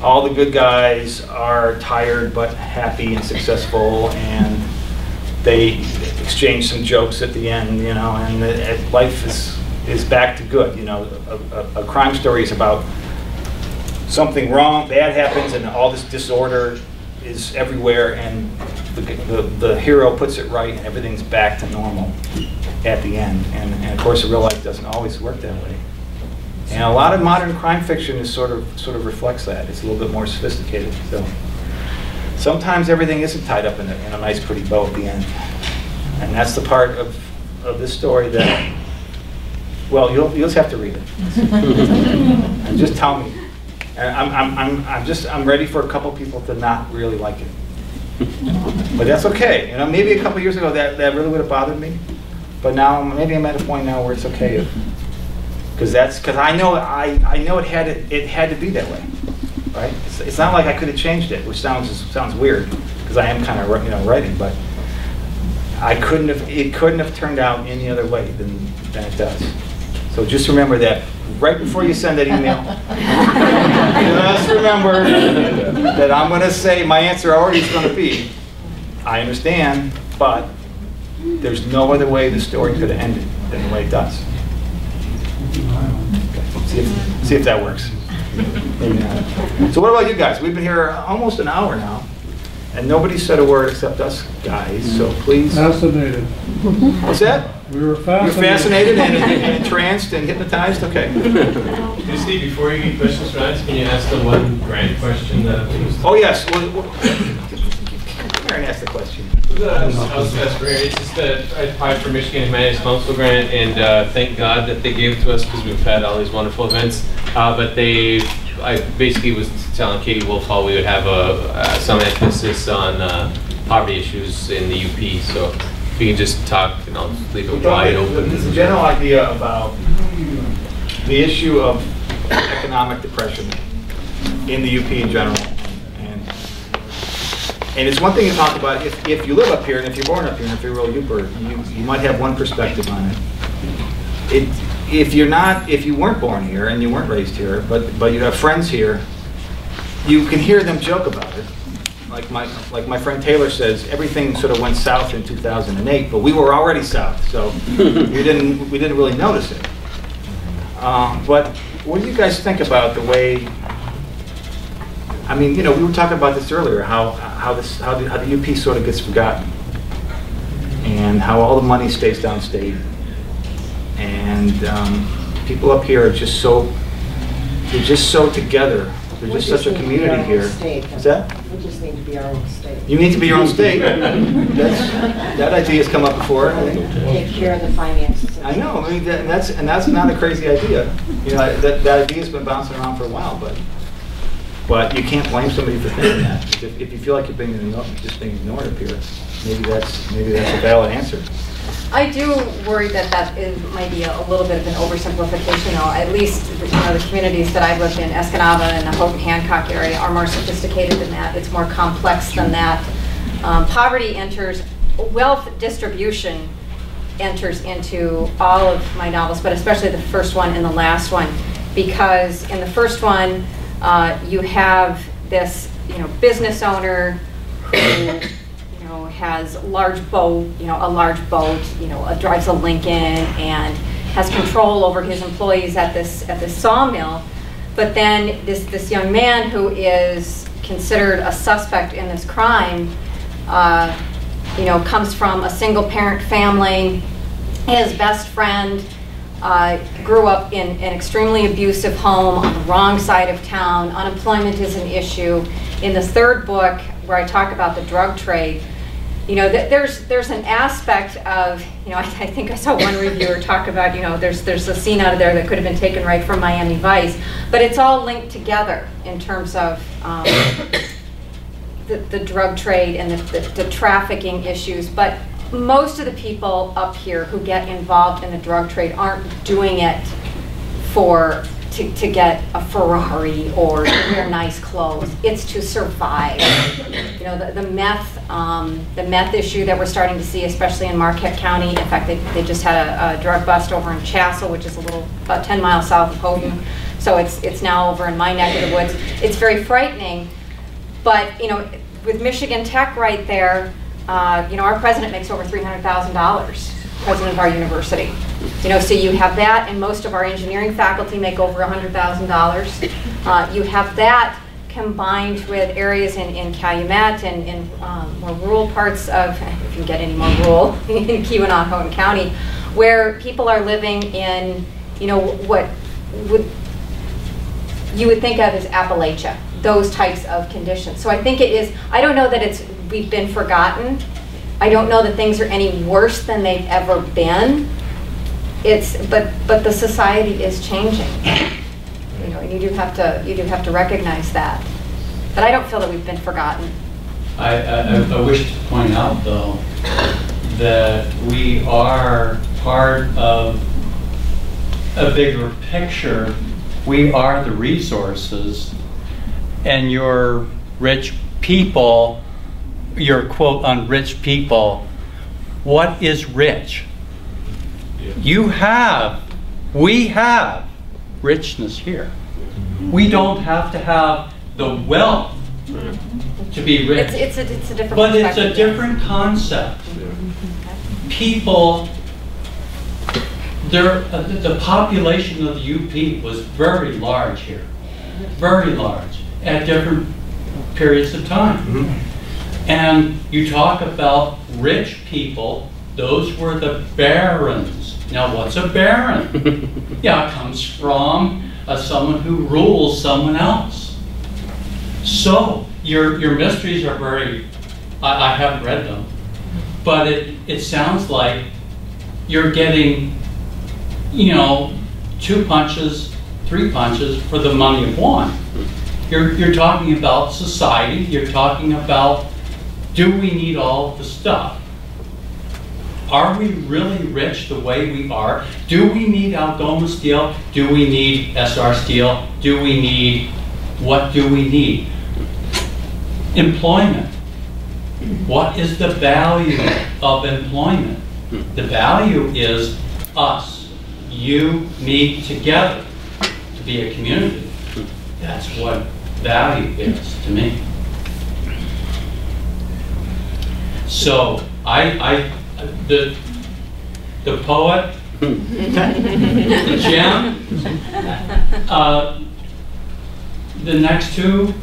All the good guys are tired but happy and successful, and they exchange some jokes at the end, you know, and life is back to good. You know, a crime story is about something wrong, bad happens, and all this disorder is everywhere, and the hero puts it right, and everything's back to normal at the end. And of course, real life doesn't always work that way. And a lot of modern crime fiction is sort of reflects that. It's a little bit more sophisticated. So sometimes everything isn't tied up in a nice, pretty bow at the end. And that's the part of this story that, well, you'll just have to read it. And just tell me. And I'm ready for a couple people to not really like it. But that's okay. You know, maybe a couple years ago that really would have bothered me. But now maybe I'm at a point now where it's okay. Because I know it had to be that way, right? It's not like I could have changed it, which sounds weird because I am kind of writing, but it couldn't have turned out any other way than it does. So just remember that right before you send that email. Just remember that I'm going to say my answer already is going to be, I understand, but there's no other way the story could have ended than the way it does. Okay. See if that works. Maybe not. So what about you guys? We've been here almost an hour now, And nobody said a word except us guys, so please. Fascinated. What's that? We were You're fascinated and entranced and hypnotized? Okay. Hey, Steve, before you get questions from us, can you ask the one grant question that was... Oh, yes. Well, Aaron asked the question. It's just that I applied for Michigan Humanities Council grant, and thank God that they gave it to us because we've had all these wonderful events. But I basically was telling Katie Wolfhall we would have some emphasis on poverty issues in the UP. So if you can just talk, and I'll leave it wide open. There's a general idea about the issue of economic depression in the UP in general. And it's one thing to talk about if you live up here and if you're born up here and if you're a real Uper, you might have one perspective on it. If you weren't born here and you weren't raised here, but you have friends here, you can hear them joke about it. Like my friend Taylor says, everything sort of went south in 2008, but we were already south, so we didn't really notice it. But what do you guys think about the way? I mean, we were talking about this earlier, how the UP sort of gets forgotten, and how all the money stays downstate, and people up here are just so together. They're just such a community here. What's that? We just need to be our own state. You need to be your own state. That idea has come up before. Take care of the finances. I know. I mean, that's not a crazy idea. That idea has been bouncing around for a while, but you can't blame somebody for thinking that. If you feel like you're just being ignored up here, maybe that's a valid answer. I do worry that might be a little bit of an oversimplification, though. At least, the communities that I've lived in, Escanaba and the Houghton-Hancock area, are more sophisticated than that. It's more complex than that. Poverty enters, wealth distribution enters into all of my novels, but especially the first one and the last one, because in the first one, you have this, business owner who has a large boat, drives a Lincoln and has control over his employees at this sawmill. But then this young man who is considered a suspect in this crime, comes from a single parent family. His best friend grew up in an extremely abusive home on the wrong side of town. Unemployment is an issue. In the third book, where I talk about the drug trade, there's an aspect of, I think I saw one reviewer talk about, there's a scene out of there that could have been taken right from Miami Vice, but it's all linked together in terms of the drug trade and the trafficking issues. But most of the people up here who get involved in the drug trade aren't doing it to get a Ferrari or to wear nice clothes. It's to survive. The meth issue that we're starting to see, especially in Marquette County. In fact, they just had a drug bust over in Chassell, which is about 10 miles south of Houghton. So it's now over in my neck of the woods. It's very frightening. But with Michigan Tech right there, our president makes over $300,000. President of our university. So you have that, and most of our engineering faculty make over $100,000. You have that combined with areas in Calumet and in more rural parts of, if you can get any more rural, in Keweenaw, Houghton County, where people are living in, what you would think of as Appalachia, those types of conditions. So I think it is, I don't know that we've been forgotten. I don't know that things are any worse than they've ever been. But the society is changing. And you do have to recognize that. But I don't feel that we've been forgotten. I wish to point out, though, that we are part of a bigger picture. We are the resources, and your rich people, your quote on rich people, what is rich? We have richness here. We don't have to have the wealth to be rich. It's a different but it's a perspective. different concept. People, the population of the UP was very large here. Very large at different periods of time. And you talk about rich people, those were the barons. Now what's a baron? Yeah, it comes from someone who rules someone else. So your mysteries are very, I haven't read them, but it sounds like you're getting, you know, 2 punches, 3 punches for the money of one. You're talking about society, you're talking about, do we need all the stuff? Are we really rich the way we are? Do we need Algoma steel? Do we need SR steel? Do we need, what do we need? Employment. What is the value of employment? The value is us, you, me, together to be a community. That's what value is to me. So the poet, the gem, the next two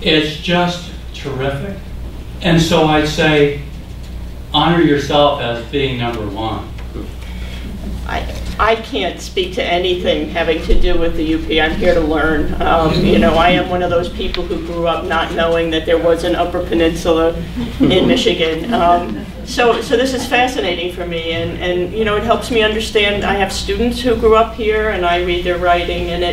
is just terrific. And so I'd say, honor yourself as being number one. I can't speak to anything having to do with the UP. I'm here to learn. You know, I am one of those people who grew up not knowing that there was an Upper Peninsula in Michigan. So this is fascinating for me, and you know, it helps me understand. I have students who grew up here, and I read their writing, and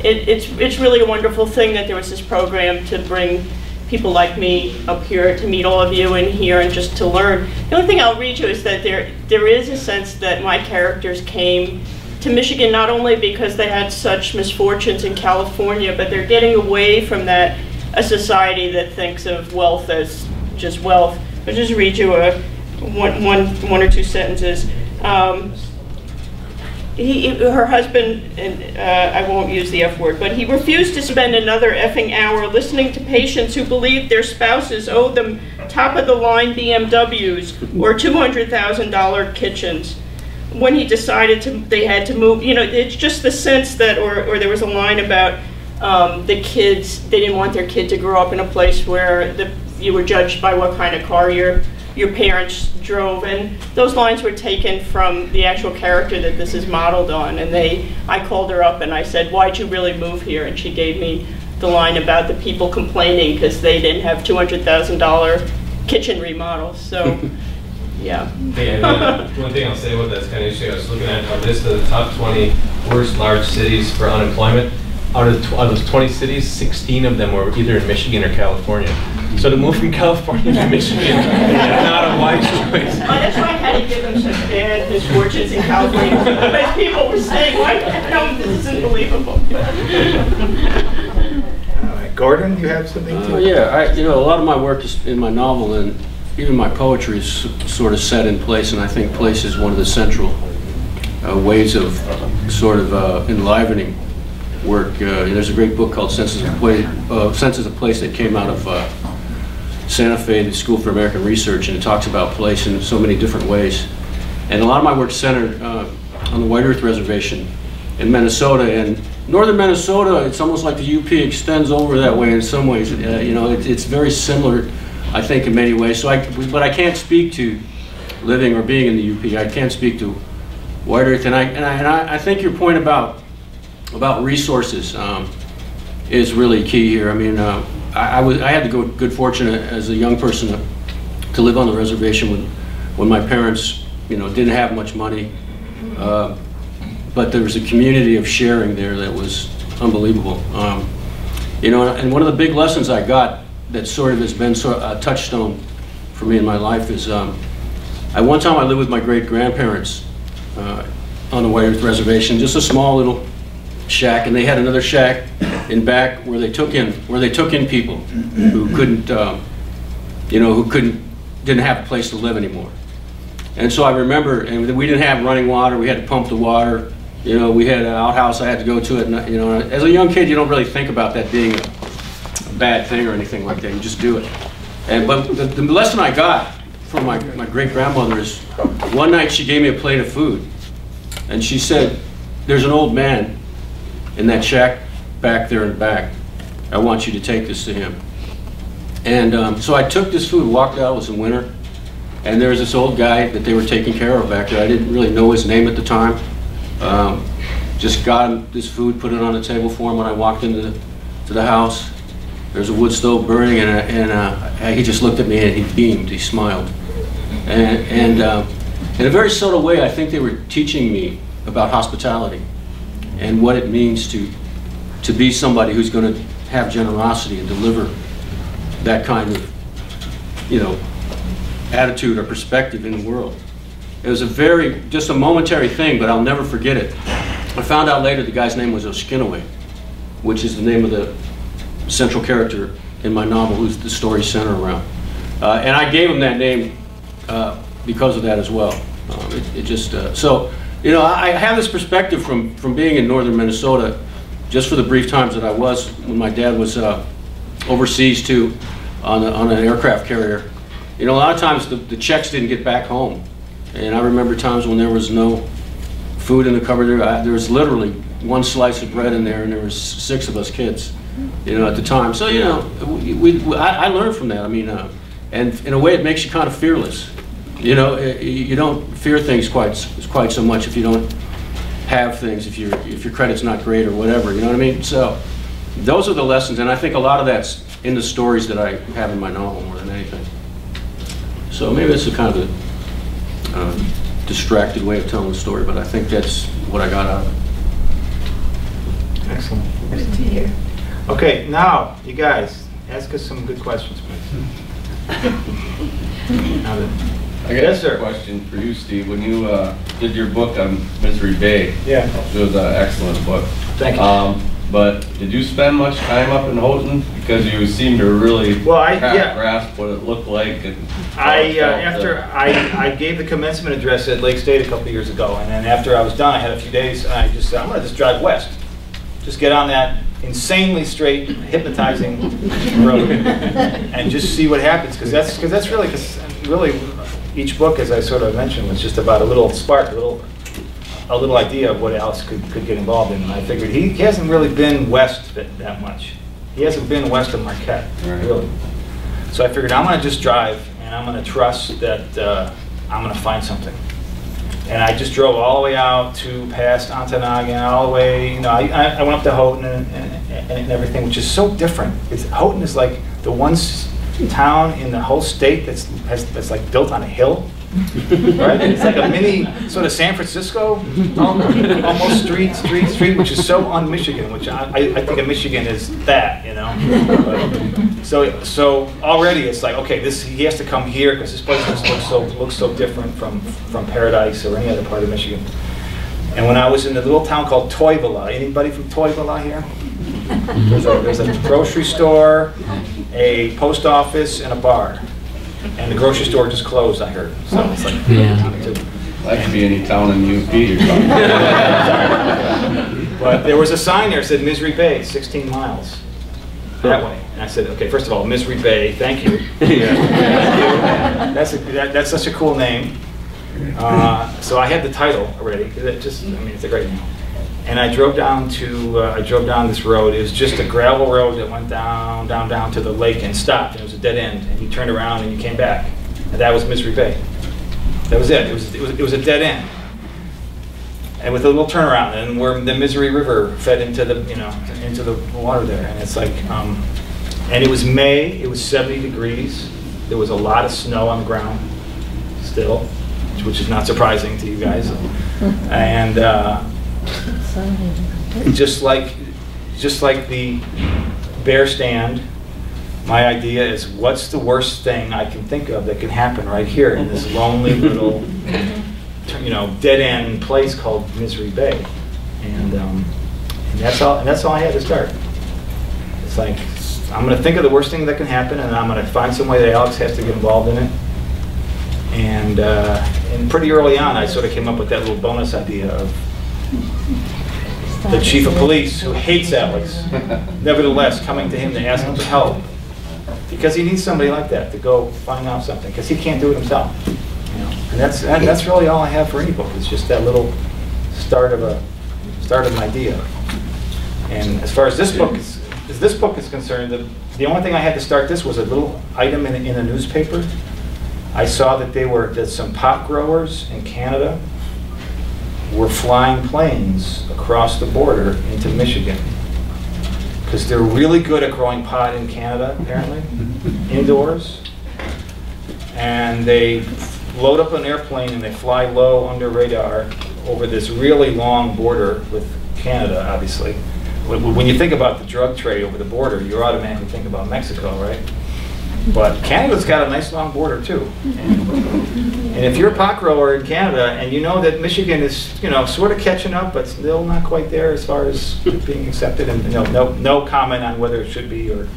it's really a wonderful thing that there was this program to bring people like me up here to meet all of you in here and just to learn. The only thing I'll read you is that there is a sense that my characters came to Michigan not only because they had such misfortunes in California, but they're getting away from that, a society that thinks of wealth as just wealth. I'll just read you one or two sentences. Her husband, and I won't use the F word, but he refused to spend another effing hour listening to patients who believed their spouses owed them top-of-the-line BMWs or $200,000 kitchens. When he decided they had to move, you know, it's just the sense that, or there was a line about the kids, they didn't want their kid to grow up in a place where you were judged by what kind of car your parents drove, and those lines were taken from the actual character that this is modeled on. And I called her up and I said, "Why'd you really move here?" And she gave me the line about the people complaining because they didn't have $200,000 kitchen remodels. So, yeah. One thing I'll say about that's kind of interesting. I was looking at a list of the top 20 worst large cities for unemployment. Out of those 20 cities, 16 of them were either in Michigan or California. So to move from California to Michigan is not a wise choice. That's why I had to give them such bad misfortunes in California. Because people were saying, no, this isn't believable. All right, Gordon, you have something to? Yeah, you know, a lot of my work is in my novel, and even my poetry is sort of set in place, and I think place is one of the central ways of sort of enlivening work. There's a great book called Senses of Place that came out of Santa Fe, the School for American Research, and it talks about place in so many different ways. And a lot of my work centered on the White Earth Reservation in Minnesota. And northern Minnesota, it's almost like the UP extends over that way in some ways. You know, it's very similar, I think, in many ways. But I can't speak to living or being in the UP. I can't speak to White Earth. And I think your point about resources is really key here. I mean, I had the good fortune as a young person to live on the reservation when my parents, you know, didn't have much money, but there was a community of sharing there that was unbelievable. You know, and one of the big lessons I got that sort of has been a touchstone for me in my life is, one time I lived with my great-grandparents on the White Earth Reservation, just a small little shack, and they had another shack in back where they took in people who couldn't, you know, didn't have a place to live anymore. And so I remember, and we didn't have running water. We had to pump the water. You know, we had an outhouse. I had to go to it. And, you know, as a young kid, you don't really think about that being a bad thing or anything like that. You just do it. But the lesson I got from my great grandmother is, one night she gave me a plate of food, and she said, "There's an old man in that shack back there in the back. I want you to take this to him." And so I took this food, walked out, it was in winter, and there was this old guy that they were taking care of back there. I didn't really know his name at the time. Just got him this food, put it on the table for him when I walked into the house. There's a wood stove burning, and he just looked at me and he beamed, he smiled. And in a very subtle way, I think they were teaching me about hospitality and what it means to be somebody who's going to have generosity and deliver that kind of, attitude or perspective in the world. It was just a momentary thing, but I'll never forget it. I found out later the guy's name was Oskinaway, which is the name of the central character in my novel, who's the story center around. And I gave him that name because of that as well. I have this perspective from being in northern Minnesota, just for the brief times that I was, when my dad was overseas too, on an aircraft carrier. A lot of times the checks didn't get back home. And I remember times when there was no food in the cupboard. There was literally one slice of bread in there, and there was 6 of us kids, at the time. So, I learned from that. I mean, and in a way it makes you kind of fearless. You don't fear things quite so much if you don't have things, if your credit's not great or whatever, you know what I mean? So those are the lessons, and I think a lot of that's in the stories that I have in my novel more than anything. So maybe it's a kind of a distracted way of telling the story, but I think that's what I got out of it. Excellent. Good to hear. Okay, now, you guys, ask us some good questions, please. I got a question for you, Steve. When you did your book on Misery Bay, yeah, it was an excellent book. Thank you. But did you spend much time up in Houghton? Because you seem to really grasp what it looked like. And I gave the commencement address at Lake State a couple of years ago, and then after I was done, I had a few days, and I just said, I'm going to just drive west. Just get on that insanely straight, hypnotizing road, and just see what happens. Because that's really each book, as I sort of mentioned, was just about a little spark, a little idea of what Alex could get involved in. And I figured he hasn't really been west that much. He hasn't been west of Marquette, really. So I figured I'm going to just drive, and I'm going to trust that I'm going to find something. And I just drove all the way out to past Ontonagon, all the way, I went up to Houghton and everything, which is so different. Houghton is like the one town in the whole state that's like built on a hill, right? It's like a mini sort of San Francisco, almost street, which is so un-Michigan, which I think of Michigan is that, So already it's like, okay, he has to come here because this place just looks so different from Paradise or any other part of Michigan. And when I was in the little town called Toivola, anybody from Toivola here? There's a grocery store, a post office, and a bar. And the grocery store just closed, I heard. So it's like, that could be any town in the UP you're talking about. But there was a sign there that said Misery Bay, 16 miles that way. And I said, okay, first of all, Misery Bay, thank you. That's such a cool name. So I had the title already, because it's a great name. And I drove down this road. It was just a gravel road that went down to the lake and stopped. And it was a dead end. And you turned around and you came back. And that was Misery Bay. That was it. It was a dead end. And with a little turnaround, and where the Misery River fed into the water there. And it's like, and it was May. It was 70 degrees. There was a lot of snow on the ground still, which is not surprising to you guys. And just like the bear stand, my idea is, what's the worst thing I can think of that can happen right here in this lonely little, dead end place called Misery Bay, and that's all I had to start. It's like, I'm going to think of the worst thing that can happen, and I'm going to find some way that Alex has to get involved in it. And pretty early on, I sort of came up with that little bonus idea of the chief of police, who hates Alex, nevertheless coming to him to ask him for help, because he needs somebody like that to go find out something, because he can't do it himself. And that's really all I have for any book. It's just that little start of an idea. And as far as this book as this book is concerned, the only thing I had to start this was a little item in a newspaper. I saw that some pot growers in Canada were flying planes across the border into Michigan. Because they're really good at growing pot in Canada, apparently, indoors. And they load up an airplane and they fly low under radar over this really long border with Canada, obviously. When you think about the drug trade over the border, you automatically think about Mexico, right? But Canada's got a nice long border too. And if you're a pot grower in Canada and you know that Michigan is, you know, sort of catching up, but still not quite there as far as being accepted, and no comment on whether it should be or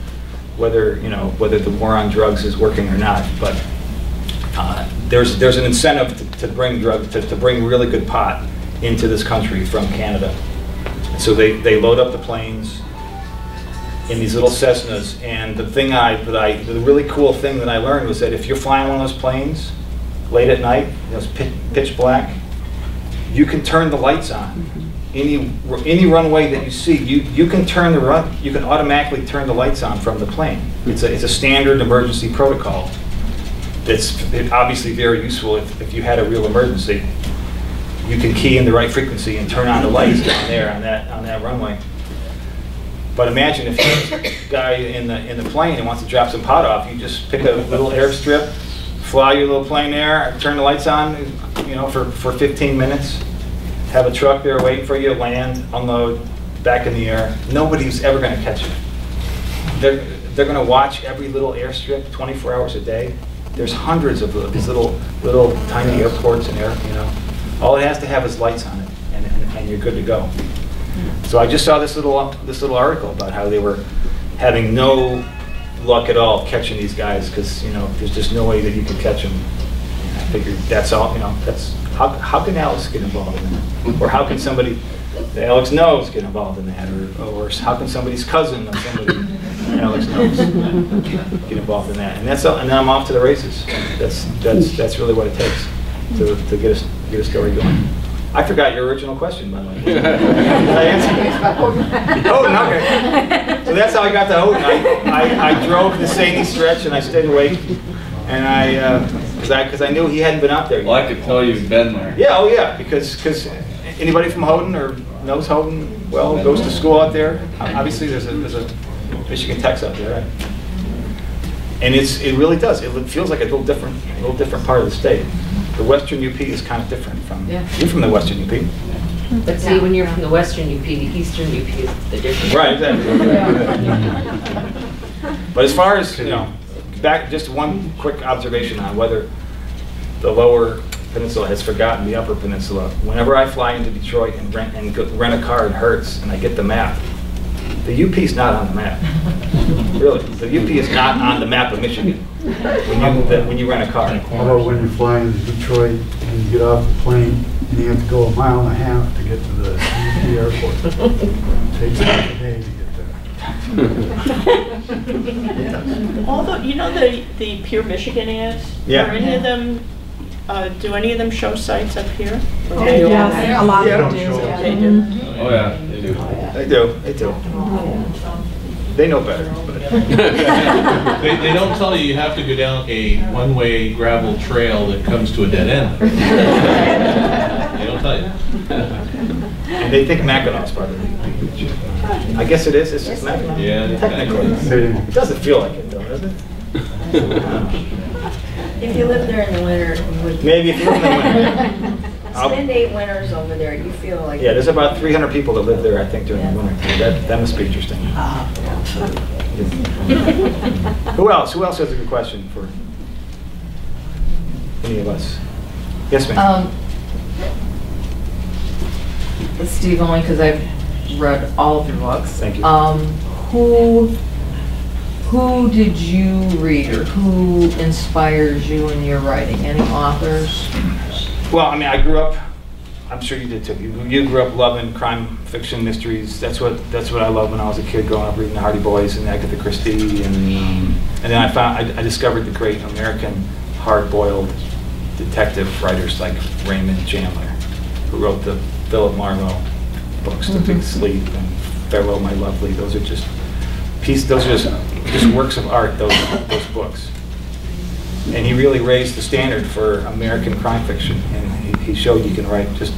whether, you know, whether the war on drugs is working or not. But there's an incentive to bring to bring really good pot into this country from Canada. So they load up the planes in these little Cessnas, and the really cool thing that I learned was that if you're flying one of those planes late at night, it's pitch black, you can turn the lights on. Any runway that you see, you can automatically turn the lights on from the plane. It's a standard emergency protocol. That's obviously very useful if you had a real emergency. You can key in the right frequency and turn on the lights down there on that runway. But imagine if you're a guy in the plane and wants to drop some pot off, you just pick a little airstrip, fly your little plane there, turn the lights on, you know, for 15 minutes, have a truck there waiting for you, land, unload, back in the air. Nobody's ever going to catch you. They're going to watch every little airstrip 24 hours a day. There's hundreds of these little tiny airports and you know. All it has to have is lights on it, and you're good to go. So I just saw this little article about how they were having no luck at all catching these guys because, you know, there's just no way that you could catch them. And I figured that's all, you know, that's how can Alex get involved in that, or how can somebody that Alex knows get involved in that, or how can somebody's cousin of somebody Alex knows get involved in that, and that's all, and then I'm off to the races. That's really what it takes to get a story going. I forgot your original question, by the way. Did I answer it? Houghton, okay. So that's how I got to Houghton. I drove the Sadie stretch and I stayed awake, and because I knew he hadn't been out there yet. Well, I could tell you've been there. Yeah, oh yeah, because anybody from Houghton or knows Houghton well, goes to school out there. Obviously, there's a Michigan Tech's out there, right? And it really does. It feels like a little different part of the state. The Western UP is kind of different from. Yeah. You're from the Western UP. But see, when you're from the Western UP, the Eastern UP is the difference. Right, exactly. But as far as, you know, just one quick observation on whether the Lower Peninsula has forgotten the Upper Peninsula. Whenever I fly into Detroit and rent a car in Hertz and I get the map, the UP is not on the map. Really, the UP is not on the map of Michigan when you rent a car. How about when you fly into Detroit and you get off the plane and you have to go 1.5 miles to get to the UP airport? It takes half a day to get there. Although, you know the Pure Michigan ads? Yeah. Are any of them, do any of them show sites up here? Yeah, a lot of them do. They do. Oh yeah, they do. They do. They know better. They don't tell you have to go down a one-way gravel trail that comes to a dead end. They don't tell you. And they think Mackinaw's part of it. I guess it is. It's Mackinac. Yeah, technically. It doesn't feel like it, though, does it? If you live there in the winter, you would. Maybe if you live in the winter. Spend 8 winters over there, you feel like. Yeah, there's about 300 people that live there, I think, during the winter. That must be interesting. Who else? Who else has a good question for any of us? Yes, ma'am. Steve, only because I've read all of your books. Thank you. Who did you read, or who inspires you in your writing? Any authors? Well, I mean, I grew up. I'm sure you did too. You grew up loving crime fiction, mysteries. That's what I loved when I was a kid, growing up reading the Hardy Boys and Agatha Christie, and then I discovered the great American hard-boiled detective writers like Raymond Chandler, who wrote the Philip Marlowe books, The Big Sleep and Farewell My Lovely. Those are just those are just works of art, those books. And he really raised the standard for American crime fiction. And he showed you can write just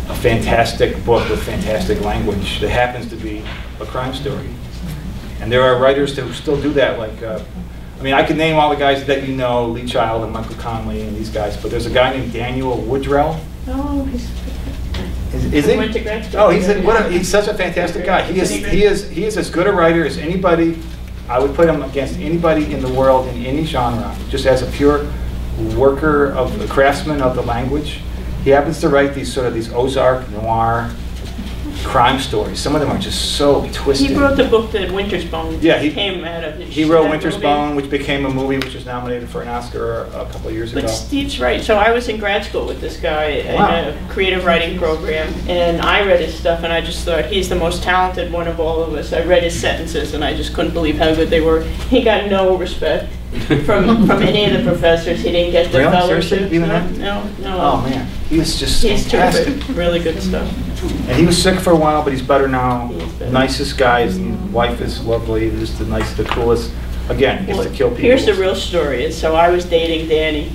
a fantastic book with fantastic language that happens to be a crime story. And there are writers who still do that, like, I mean, I could name all the guys that you know, Lee Child and Michael Connelly and these guys, but there's a guy named Daniel Woodrell. Oh, he's... Is he? Oh, he's such a fantastic guy. He is as good a writer as anybody. I would put him against anybody in the world in any genre, just as a pure worker of a craftsman of the language. He happens to write these Ozark noir crime stories. Some of them are just so twisted. He wrote the book that Winter's Bone came out of. He wrote Winter's Bone, which became a movie, which was nominated for an Oscar a couple of years ago. But Steve's right. So I was in grad school with this guy in a creative writing program, and I read his stuff, and I just thought he's the most talented one of all of us. I read his sentences, and I just couldn't believe how good they were. He got no respect from any of the professors. He didn't get the fellowship. No. Oh man, he's fantastic. Terrific. Really good stuff. And he was sick for a while, but he's better now. Nicest guy. His wife is lovely. Just the coolest. Again, he gets to kill people. Here's the real story. So I was dating Danny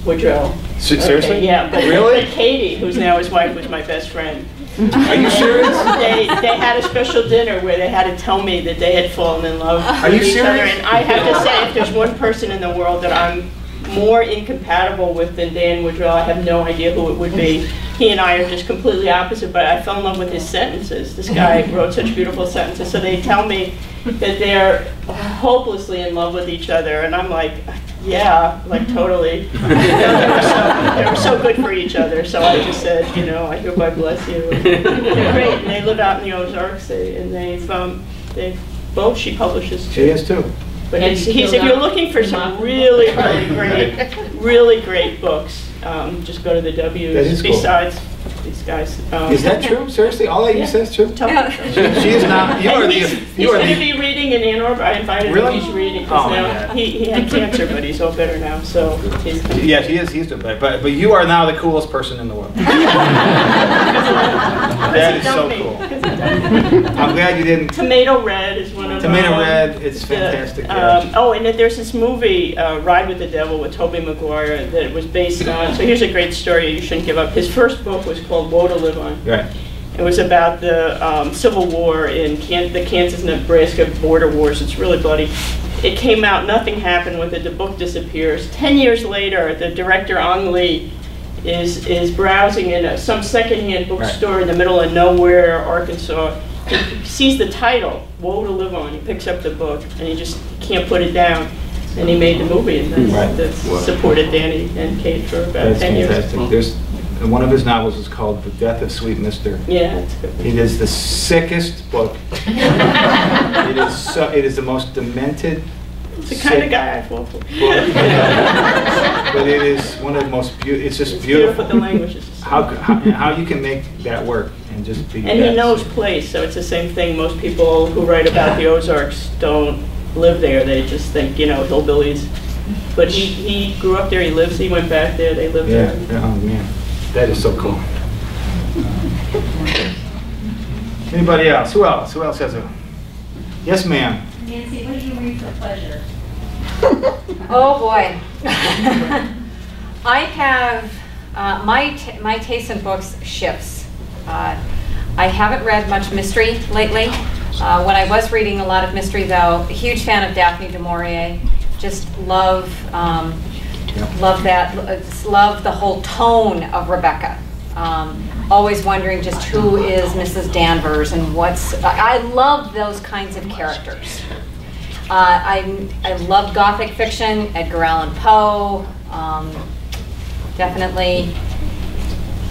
Woodrell. Seriously? Okay, yeah. But, really? But Katie, who's now his wife, was my best friend. Are you serious? They had a special dinner where they had to tell me that they had fallen in love with each other. And I have to say, if there's one person in the world that I'm more incompatible with than Dan Woodrell, I have no idea who it would be. He and I are just completely opposite, but I fell in love with his sentences. This guy wrote such beautiful sentences. So they tell me that they're hopelessly in love with each other, and I'm like, yeah, like totally. They were so good for each other. So I just said, I hope I bless you. And they're great. And they live out in the Ozarks, and she publishes too. She is too. But if you're looking for some really great books, just go to the W's. Besides these guys. Is that true? Seriously, all that you said is true. She is not. He's going to be reading in Ann Arbor. I invited him. He's reading because now he had cancer, but he's all better now. So yes, he is. He's doing better. But you are now the coolest person in the world. That is so cool. I'm glad you didn't. Tomato Red is one of them. Tomato Red, it's fantastic. And there's this movie, Ride with the Devil, with Tobey Maguire, that was based on. So here's a great story you shouldn't give up. His first book was called Woe to Live On. Right. It was about the Civil War in the Kansas-Nebraska border wars. It's really bloody. It came out, nothing happened with it. The book disappears. 10 years later, the director, Ang Lee, is browsing in some secondhand bookstore in the middle of nowhere, Arkansas. He sees the title, Woe to Live On. He picks up the book, and he just can't put it down. And he made the movie, and that's supported Danny and Kate for about 10 years. One of his novels is called The Death of Sweet Mister. Yeah, it's good. It is the sickest book. It is the most demented. It's the kind of guy I fall for. But it is one of the most beautiful. It's just beautiful. The language is just how you can make that work and just be. And he knows place, so it's the same thing. Most people who write about the Ozarks don't live there. They just think, hillbillies. But he grew up there. He went back there. They lived there. Oh man. That is so cool. Anybody else? Who else? Who else has a? Yes, ma'am. Nancy, what do you read for pleasure? Oh boy. I have my taste in books shifts. I haven't read much mystery lately. When I was reading a lot of mystery, though, a huge fan of Daphne du Maurier. Just love the whole tone of Rebecca. Always wondering just who is Mrs. Danvers and I love those kinds of characters. I love Gothic fiction, Edgar Allan Poe, definitely.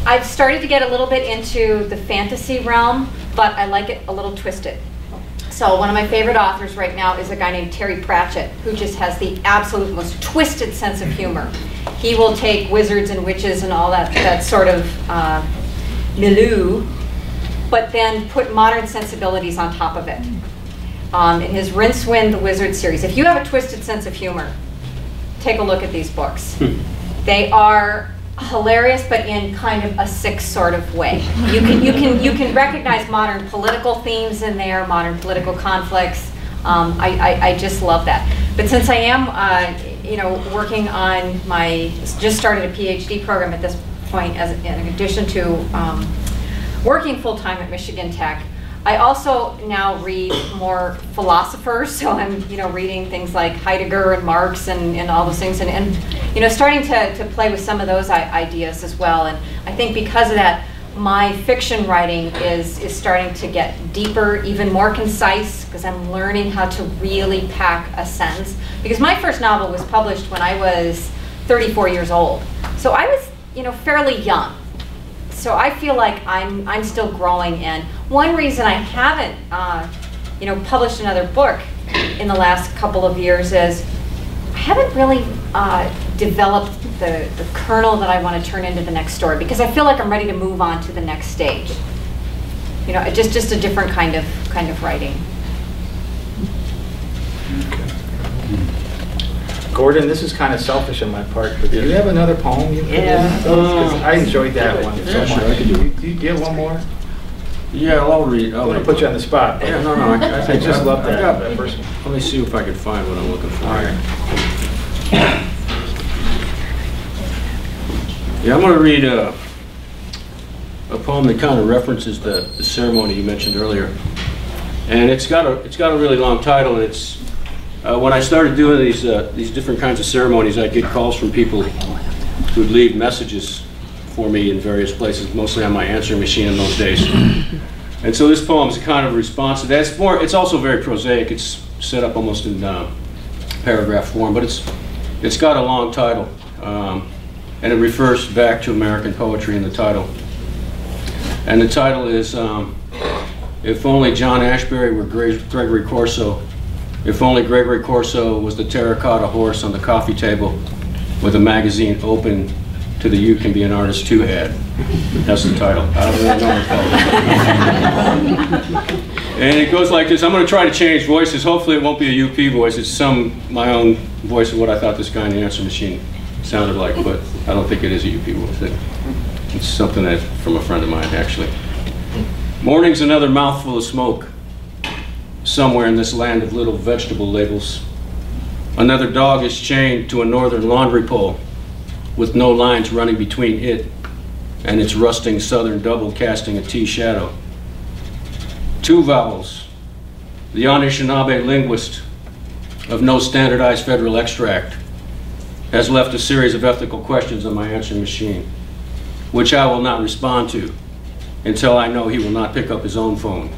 I've started to get a little bit into the fantasy realm, but I like it a little twisted. So one of my favorite authors right now is a guy named Terry Pratchett, who just has the absolute most twisted sense of humor. He will take wizards and witches and all that sort of milieu, but then put modern sensibilities on top of it. In his Rincewind the Wizard series, if you have a twisted sense of humor, take a look at these books. They are hilarious, but in kind of a sick sort of way. You can recognize modern political themes in there, modern political conflicts, I just love that. But since I am, you know, working on my, just started a PhD program at this point, as in addition to working full-time at Michigan Tech, I also now read more philosophers, so I'm, you know, reading things like Heidegger and Marx and all those things, and you know, starting to play with some of those ideas as well. And I think because of that, my fiction writing is starting to get deeper, even more concise, because I'm learning how to really pack a sentence. Because my first novel was published when I was 34 years old, so I was, you know, fairly young. So I feel like I'm still growing, and one reason I haven't, you know, published another book in the last couple of years is I haven't really developed the kernel that I want to turn into the next story, because I feel like I'm ready to move on to the next stage. You know, just a different kind of writing. Gordon, this is kind of selfish on my part, but do you have another poem you could read? I enjoyed that one so much. Do you have one more? Yeah, I'll read. I want to put you on the spot. Yeah, no, I just love that first one. Let me see if I can find what I'm looking for. All right. Yeah, I'm going to read a poem that kind of references the ceremony you mentioned earlier, and it's got a really long title, and it's when I started doing these different kinds of ceremonies, I'd get calls from people who'd leave messages for me in various places, mostly on my answering machine in those days. And so this poem is a kind of response to that. It's also very prosaic. It's set up almost in paragraph form, but it's got a long title, and it refers back to American poetry in the title. And the title is If Only John Ashbery Were Gregory Corso. If only Gregory Corso was the terracotta horse on the coffee table with a magazine open to the "You Can Be an Artist Too" ad. That's the title. I don't really know what it's called. And it goes like this. I'm going to try to change voices. Hopefully it won't be a UP voice. It's my own voice of what I thought this guy in the answer machine sounded like, but I don't think it is a UP voice. It's something that from a friend of mine, actually. Morning's another mouthful of smoke. Somewhere in this land of little vegetable labels. Another dog is chained to a northern laundry pole with no lines running between it and its rusting southern double casting a T shadow. Two vowels. The Anishinaabe linguist of no standardized federal extract has left a series of ethical questions on my answering machine, which I will not respond to until I know he will not pick up his own phone,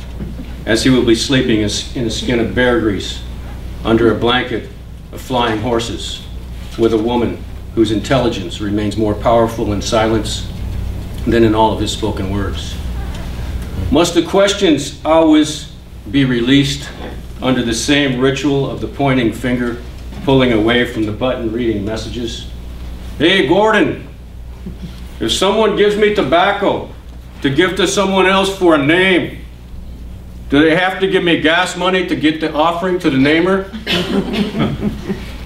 as he will be sleeping in a skin of bear grease under a blanket of flying horses with a woman whose intelligence remains more powerful in silence than in all of his spoken words. Must the questions always be released under the same ritual of the pointing finger pulling away from the button reading messages? Hey, Gordon, if someone gives me tobacco to give to someone else for a name, do they have to give me gas money to get the offering to the namer?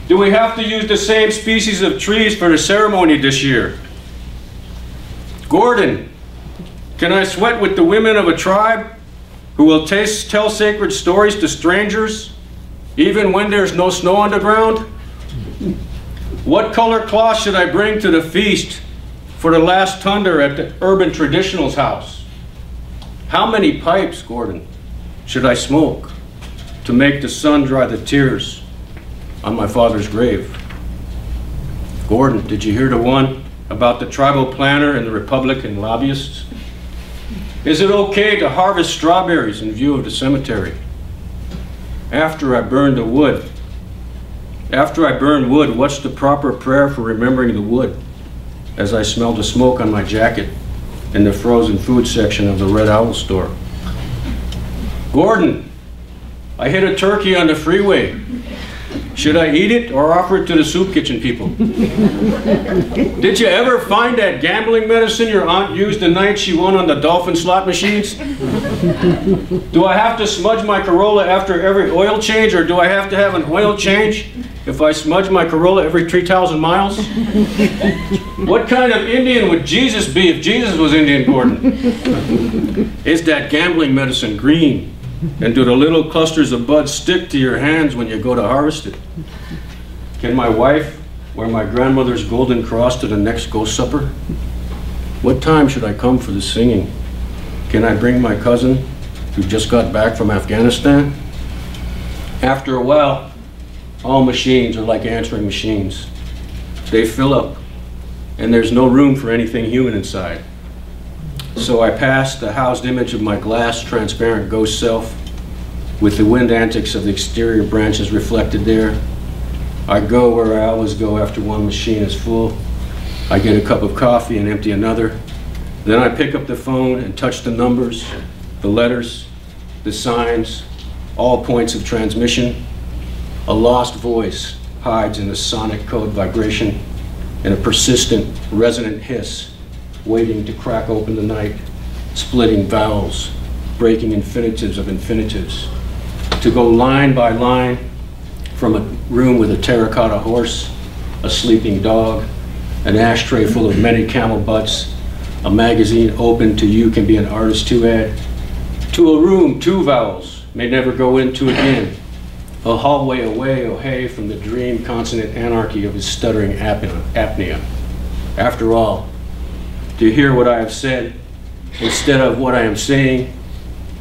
Do we have to use the same species of trees for the ceremony this year? Gordon, can I sweat with the women of a tribe who will tell sacred stories to strangers, even when there's no snow on the ground? What color cloth should I bring to the feast for the last thunder at the urban traditionals house? How many pipes, Gordon, should I smoke to make the sun dry the tears on my father's grave? Gordon, did you hear the one about the tribal planner and the Republican lobbyists? Is it okay to harvest strawberries in view of the cemetery? After I burn wood, what's the proper prayer for remembering the wood as I smell the smoke on my jacket in the frozen food section of the Red Owl store? Gordon, I hit a turkey on the freeway. Should I eat it or offer it to the soup kitchen people? Did you ever find that gambling medicine your aunt used the night she won on the dolphin slot machines? Do I have to smudge my Corolla after every oil change, or do I have to have an oil change if I smudge my Corolla every 3,000 miles? What kind of Indian would Jesus be if Jesus was Indian, Gordon? Is that gambling medicine green And do the little clusters of buds stick to your hands when you go to harvest it? Can my wife wear my grandmother's golden cross to the next ghost supper? What time should I come for the singing? Can I bring my cousin who just got back from Afghanistan? After a while, all machines are like answering machines. They fill up, and there's no room for anything human inside. So I pass the housed image of my glass, transparent ghost self with the wind antics of the exterior branches reflected there. I go where I always go after one machine is full. I get a cup of coffee and empty another. Then I pick up the phone and touch the numbers, the letters, the signs, all points of transmission. A lost voice hides in a sonic code vibration and a persistent, resonant hiss waiting to crack open the night, splitting vowels, breaking infinitives of infinitives, to go line by line from a room with a terracotta horse, a sleeping dog, an ashtray full of many camel butts, a magazine open to you can be an artist to add, to a room 2 vowels may never go into again, a hallway away, oh hey, from the dream consonant anarchy of his stuttering apnea. After all, to hear what I have said instead of what I am saying,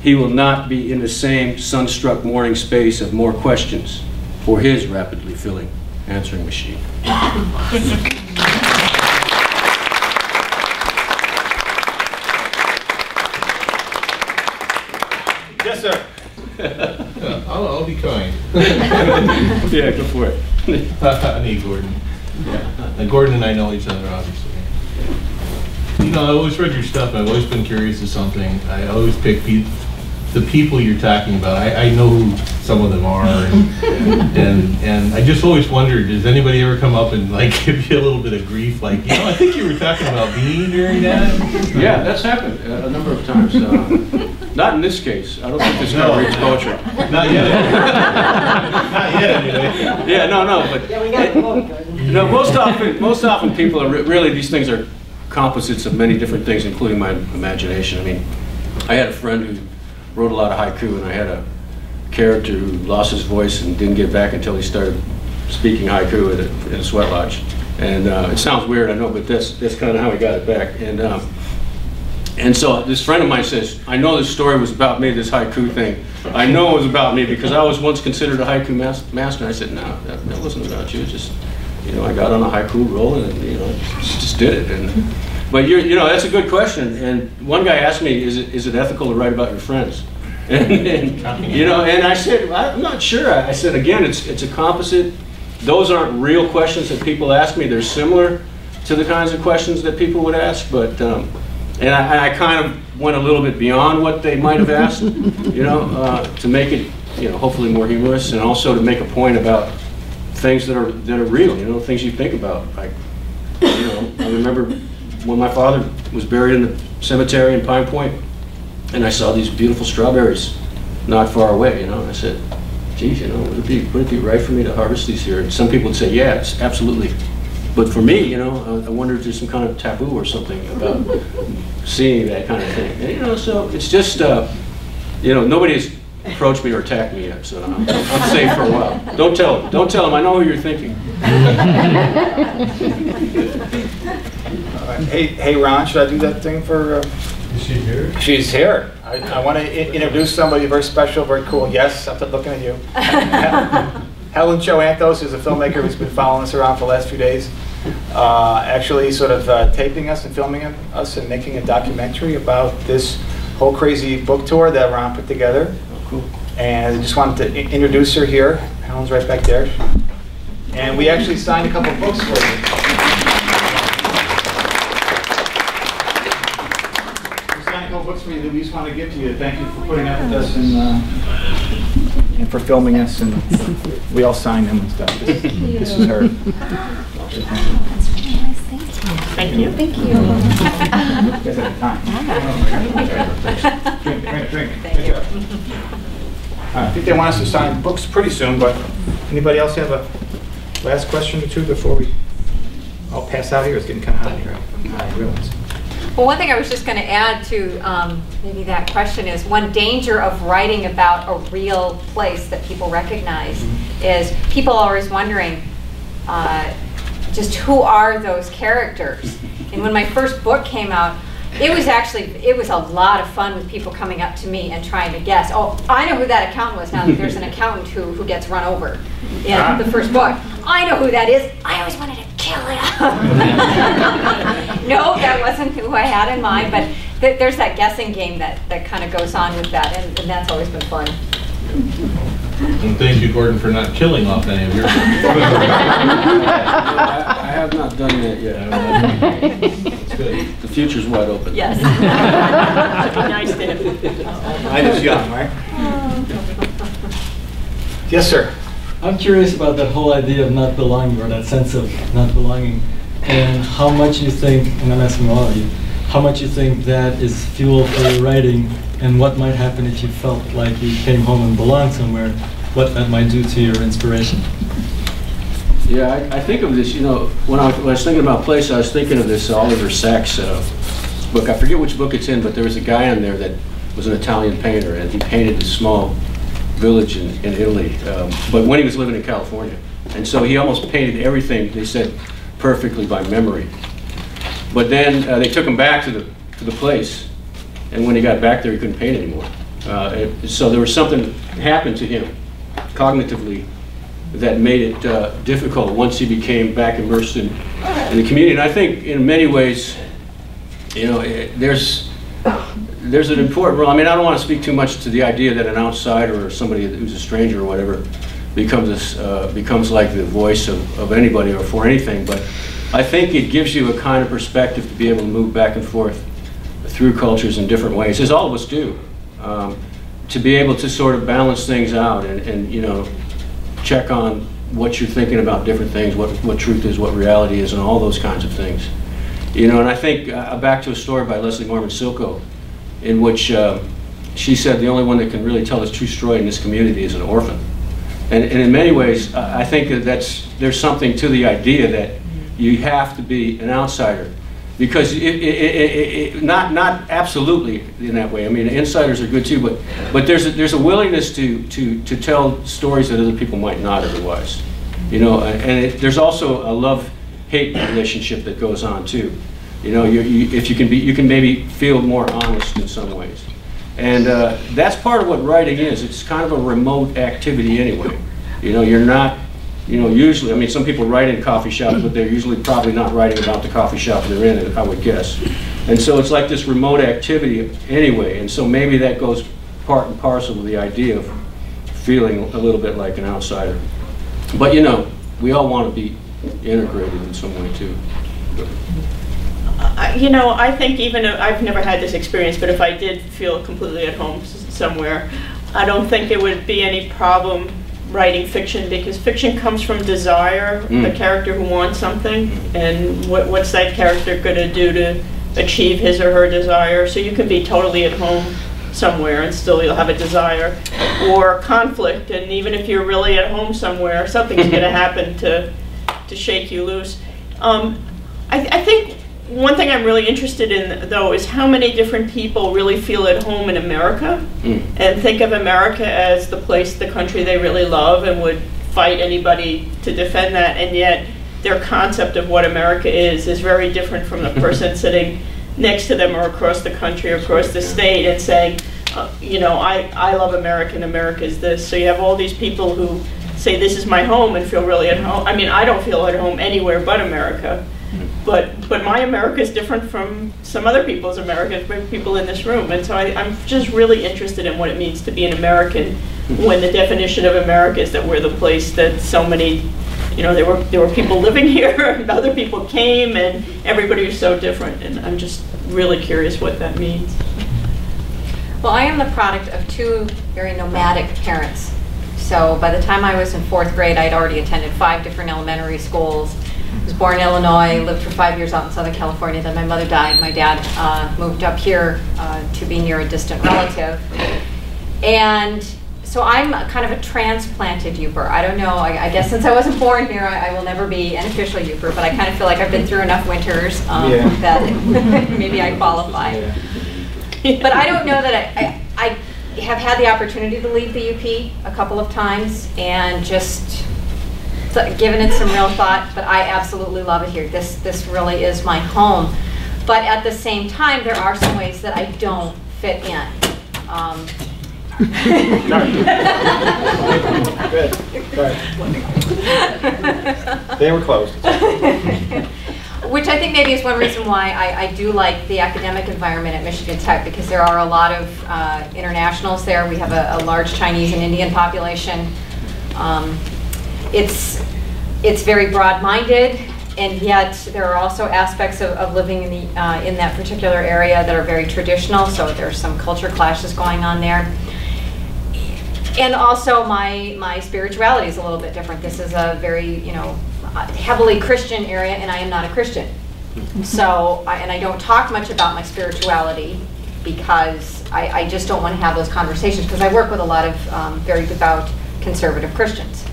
he will not be in the same sunstruck morning space of more questions for his rapidly filling answering machine. Yes, sir. I'll be kind. Yeah, go for it. I need Gordon. Yeah. Gordon and I know each other, obviously. You know, I always read your stuff. I've always been curious of something. I always pick the people you're talking about. I know who some of them are, and I just always wondered, does anybody ever come up and like give you a little bit of grief? Like, you know, I think you were talking about me during that. Yeah, that's happened a number of times. Not in this case. I don't think this guy reads poetry. Not yet. Not yet, anyway. Yeah, no, but Yeah, we got the vote. you know, most often people are really, these things are composites of many different things, including my imagination. I mean, I had a friend who wrote a lot of haiku, and I had a character who lost his voice and didn't get back until he started speaking haiku in a sweat lodge. And it sounds weird, I know, but that's kind of how he got it back. And so this friend of mine says, I know this story was about me, this haiku thing. I know it was about me because I was once considered a haiku master. And I said, no, that wasn't about you. Just, you know, I got on a haiku roll and, you know, just did it. But you know, that's a good question. And one guy asked me, is it ethical to write about your friends? And you know, and I said, I'm not sure. I said, again, it's a composite. Those aren't real questions that people ask me. They're similar to the kinds of questions that people would ask, but and I kind of went a little bit beyond what they might have asked, you know, to make it, you know, hopefully more humorous, and also to make a point about things that are real, you know, things you think about. Like, you know, I remember when my father was buried in the cemetery in Pine Point, and I saw these beautiful strawberries not far away, you know, and I said, geez, you know, would it be right for me to harvest these here? And some people would say, yeah, it's absolutely. But for me, you know, I wonder if there's some kind of taboo or something about seeing that kind of thing. And, you know, so it's just, you know, nobody's approached me or attacked me yet, so I'm safe for a while. Don't tell them. Don't tell them. I know who you're thinking. Hey, Ron, should I do that thing for? Is she here? She's here. I want to introduce somebody very special, very cool. Yes, I'm looking at you. Helen Choanthos is a filmmaker who's been following us around for the last few days. Actually sort of taping us and filming us and making a documentary about this whole crazy book tour that Ron put together. Oh, cool. And I just wanted to introduce her here. Helen's right back there. And we actually signed a couple books for you. We signed a couple books for you that we just want to give to you. Thank you for putting up with us and for filming us. And we all signed them and stuff. This is her. Thank you. Thank you. Drink. I think they want us to sign books pretty soon, but anybody else have a last question or two before we all pass out here? It's getting kind of hot here. I realize. Well, one thing I was just going to add to maybe that question is one danger of writing about a real place that people recognize is people are always wondering just who are those characters. And when my first book came out, it was a lot of fun with people coming up to me and trying to guess. Oh, I know who that accountant was now that there's an accountant who gets run over in the first book. I know who that is. I always wanted to kill him. No, that wasn't who I had in mind, but there's that guessing game that kind of goes on with that, and that's always been fun. And thank you, Gordon, for not killing off any of your books. I have not done that yet. That's good. The future's wide open. Yes. Nice to him. Mine is young, right? Yes, sir. I'm curious about that whole idea of not belonging, or that sense of not belonging, and how much you think, and I'm asking all of you, how much you think that is fuel for your writing, and what might happen if you felt like you came home and belonged somewhere, what that might do to your inspiration. Yeah, I think of this, you know, when I was thinking about place, I was thinking of this Oliver Sacks book. I forget which book it's in, but there was a guy on there that was an Italian painter, and he painted this small village in Italy, but when he was living in California. And so he almost painted everything, they said, perfectly by memory. But then they took him back to the place, and when he got back there, he couldn't paint anymore. So there was something that happened to him cognitively that made it difficult once he became back immersed in the community. And I think in many ways, you know, there's an important role. I mean, I don't want to speak too much to the idea that an outsider or somebody who's a stranger or whatever becomes like the voice of anybody or for anything, but I think it gives you a kind of perspective to be able to move back and forth through cultures in different ways, as all of us do, to be able to sort of balance things out and you know, check on what you're thinking about different things, what truth is, what reality is, and all those kinds of things. You know, and I think back to a story by Leslie Norman Silko, in which she said the only one that can really tell his true story in this community is an orphan. And in many ways, I think that there's something to the idea that you have to be an outsider, because not absolutely in that way. I mean, insiders are good too, but there's a willingness to tell stories that other people might not otherwise. You know, and there's also a love-hate relationship that goes on too. You know, if you can maybe feel more honest in some ways, and that's part of what writing is. It's kind of a remote activity anyway. You know, you're not. You know, usually, I mean, some people write in coffee shops, but they're usually probably not writing about the coffee shop they're in, I would guess. And so it's like this remote activity anyway, and so maybe that goes part and parcel with the idea of feeling a little bit like an outsider. But you know, we all want to be integrated in some way too. You know, I think even if, I've never had this experience, but if I did feel completely at home somewhere, I don't think it would be any problem writing fiction, because fiction comes from desire, the character who wants something, and what's that character going to do to achieve his or her desire. So you can be totally at home somewhere and still you'll have a desire, or conflict, and even if you're really at home somewhere, something's going to happen to shake you loose. I think one thing I'm really interested in, though, is how many different people really feel at home in America and think of America as the place, the country they really love, and would fight anybody to defend that, and yet their concept of what America is very different from the person sitting next to them or across the country or across the state and saying, you know, I love America and America is this. So you have all these people who say this is my home and feel really at home. I mean, I don't feel at home anywhere but America. But my America is different from some other people's America, people in this room. And so I'm just really interested in what it means to be an American when the definition of America is that we're the place that so many, you know, there were people living here and other people came and everybody was so different. And I'm just really curious what that means. Well, I am the product of two very nomadic parents. So by the time I was in 4th grade, I'd already attended 5 different elementary schools. I was born in Illinois, lived for 5 years out in Southern California, then my mother died. My dad moved up here to be near a distant relative. And So I'm kind of a transplanted Youper. I don't know, I guess since I wasn't born here, I will never be an official Youper, but I kind of feel like I've been through enough winters that maybe I qualify. But I don't know that I have had the opportunity to leave the UP a couple of times and just given it some real thought, but I absolutely love it here. This really is my home. But at the same time, there are some ways that I don't fit in. Good. They were closed. Which I think maybe is one reason why I do like the academic environment at Michigan Tech, because there are a lot of internationals there. We have a large Chinese and Indian population. It's very broad-minded, and yet there are also aspects of living in that particular area that are very traditional. So there's some culture clashes going on there. And also my spirituality is a little bit different. This is a very, heavily Christian area, and I am not a Christian. So, and I don't talk much about my spirituality because I just don't want to have those conversations, because I work with a lot of very devout conservative Christians.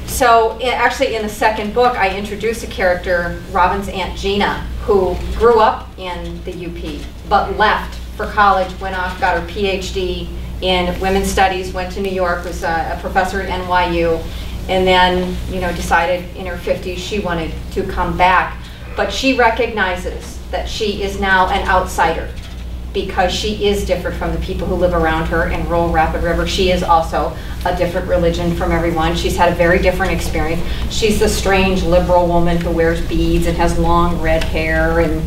So actually in the second book, I introduce a character, Robin's Aunt Gina, who grew up in the UP, but left for college, went off, got her PhD in women's studies, went to New York, was a professor at NYU, and then decided in her 50s she wanted to come back. But she recognizes that she is now an outsider because she is different from the people who live around her in rural Rapid River. She is also a different religion from everyone. She's had a very different experience. She's the strange liberal woman who wears beads and has long red hair, and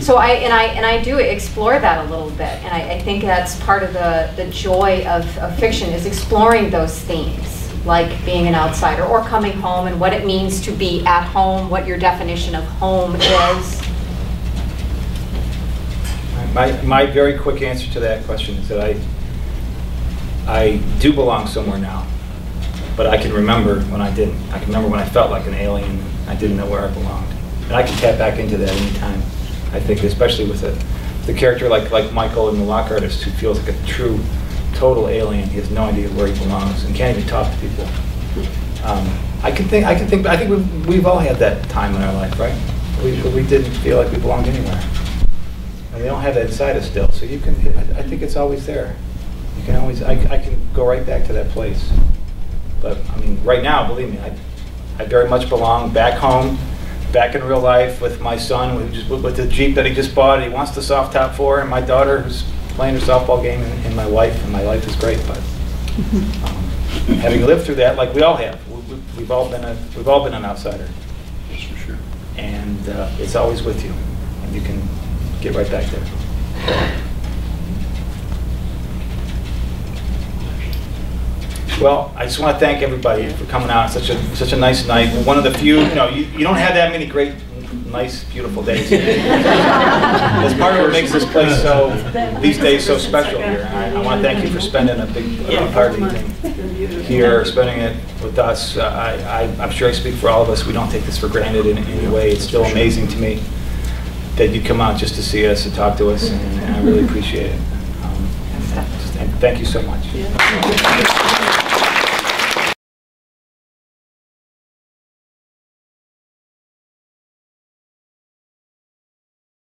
so I do explore that a little bit, and I think that's part of the joy of fiction, is exploring those themes, like being an outsider or coming home and what it means to be at home, what your definition of home is. My very quick answer to that question is that I do belong somewhere now, but I can remember when I didn't. I can remember when I felt like an alien. I didn't know where I belonged, and I can tap back into that anytime. I think, especially with the character like Michael in The Lock Artist, who feels like a true, total alien. He has no idea where he belongs and can't even talk to people. I think we've all had that time in our life, right? We didn't feel like we belonged anywhere. And we don't have that inside us still, so you can. I think it's always there. You can always. I can go right back to that place. But I mean, right now, believe me, I very much belong back home, back in real life with my son, with the Jeep that he just bought. He wants the soft top 4, and my daughter who's playing her softball game, and my wife, and my life is great. But having lived through that, like we all have, we've all been an outsider. That's for sure. And it's always with you, and you can get right back there. Well, I just want to thank everybody for coming out. Such a nice night. One of the few, you don't have that many great, nice, beautiful days. That's part of what makes this place these days so special here. I want to thank you for spending a big part of the evening here, spending it with us. I'm sure I speak for all of us. We don't take this for granted in any way. It's still amazing to me that you come out just to see us and talk to us, and I really appreciate it. And thank you so much.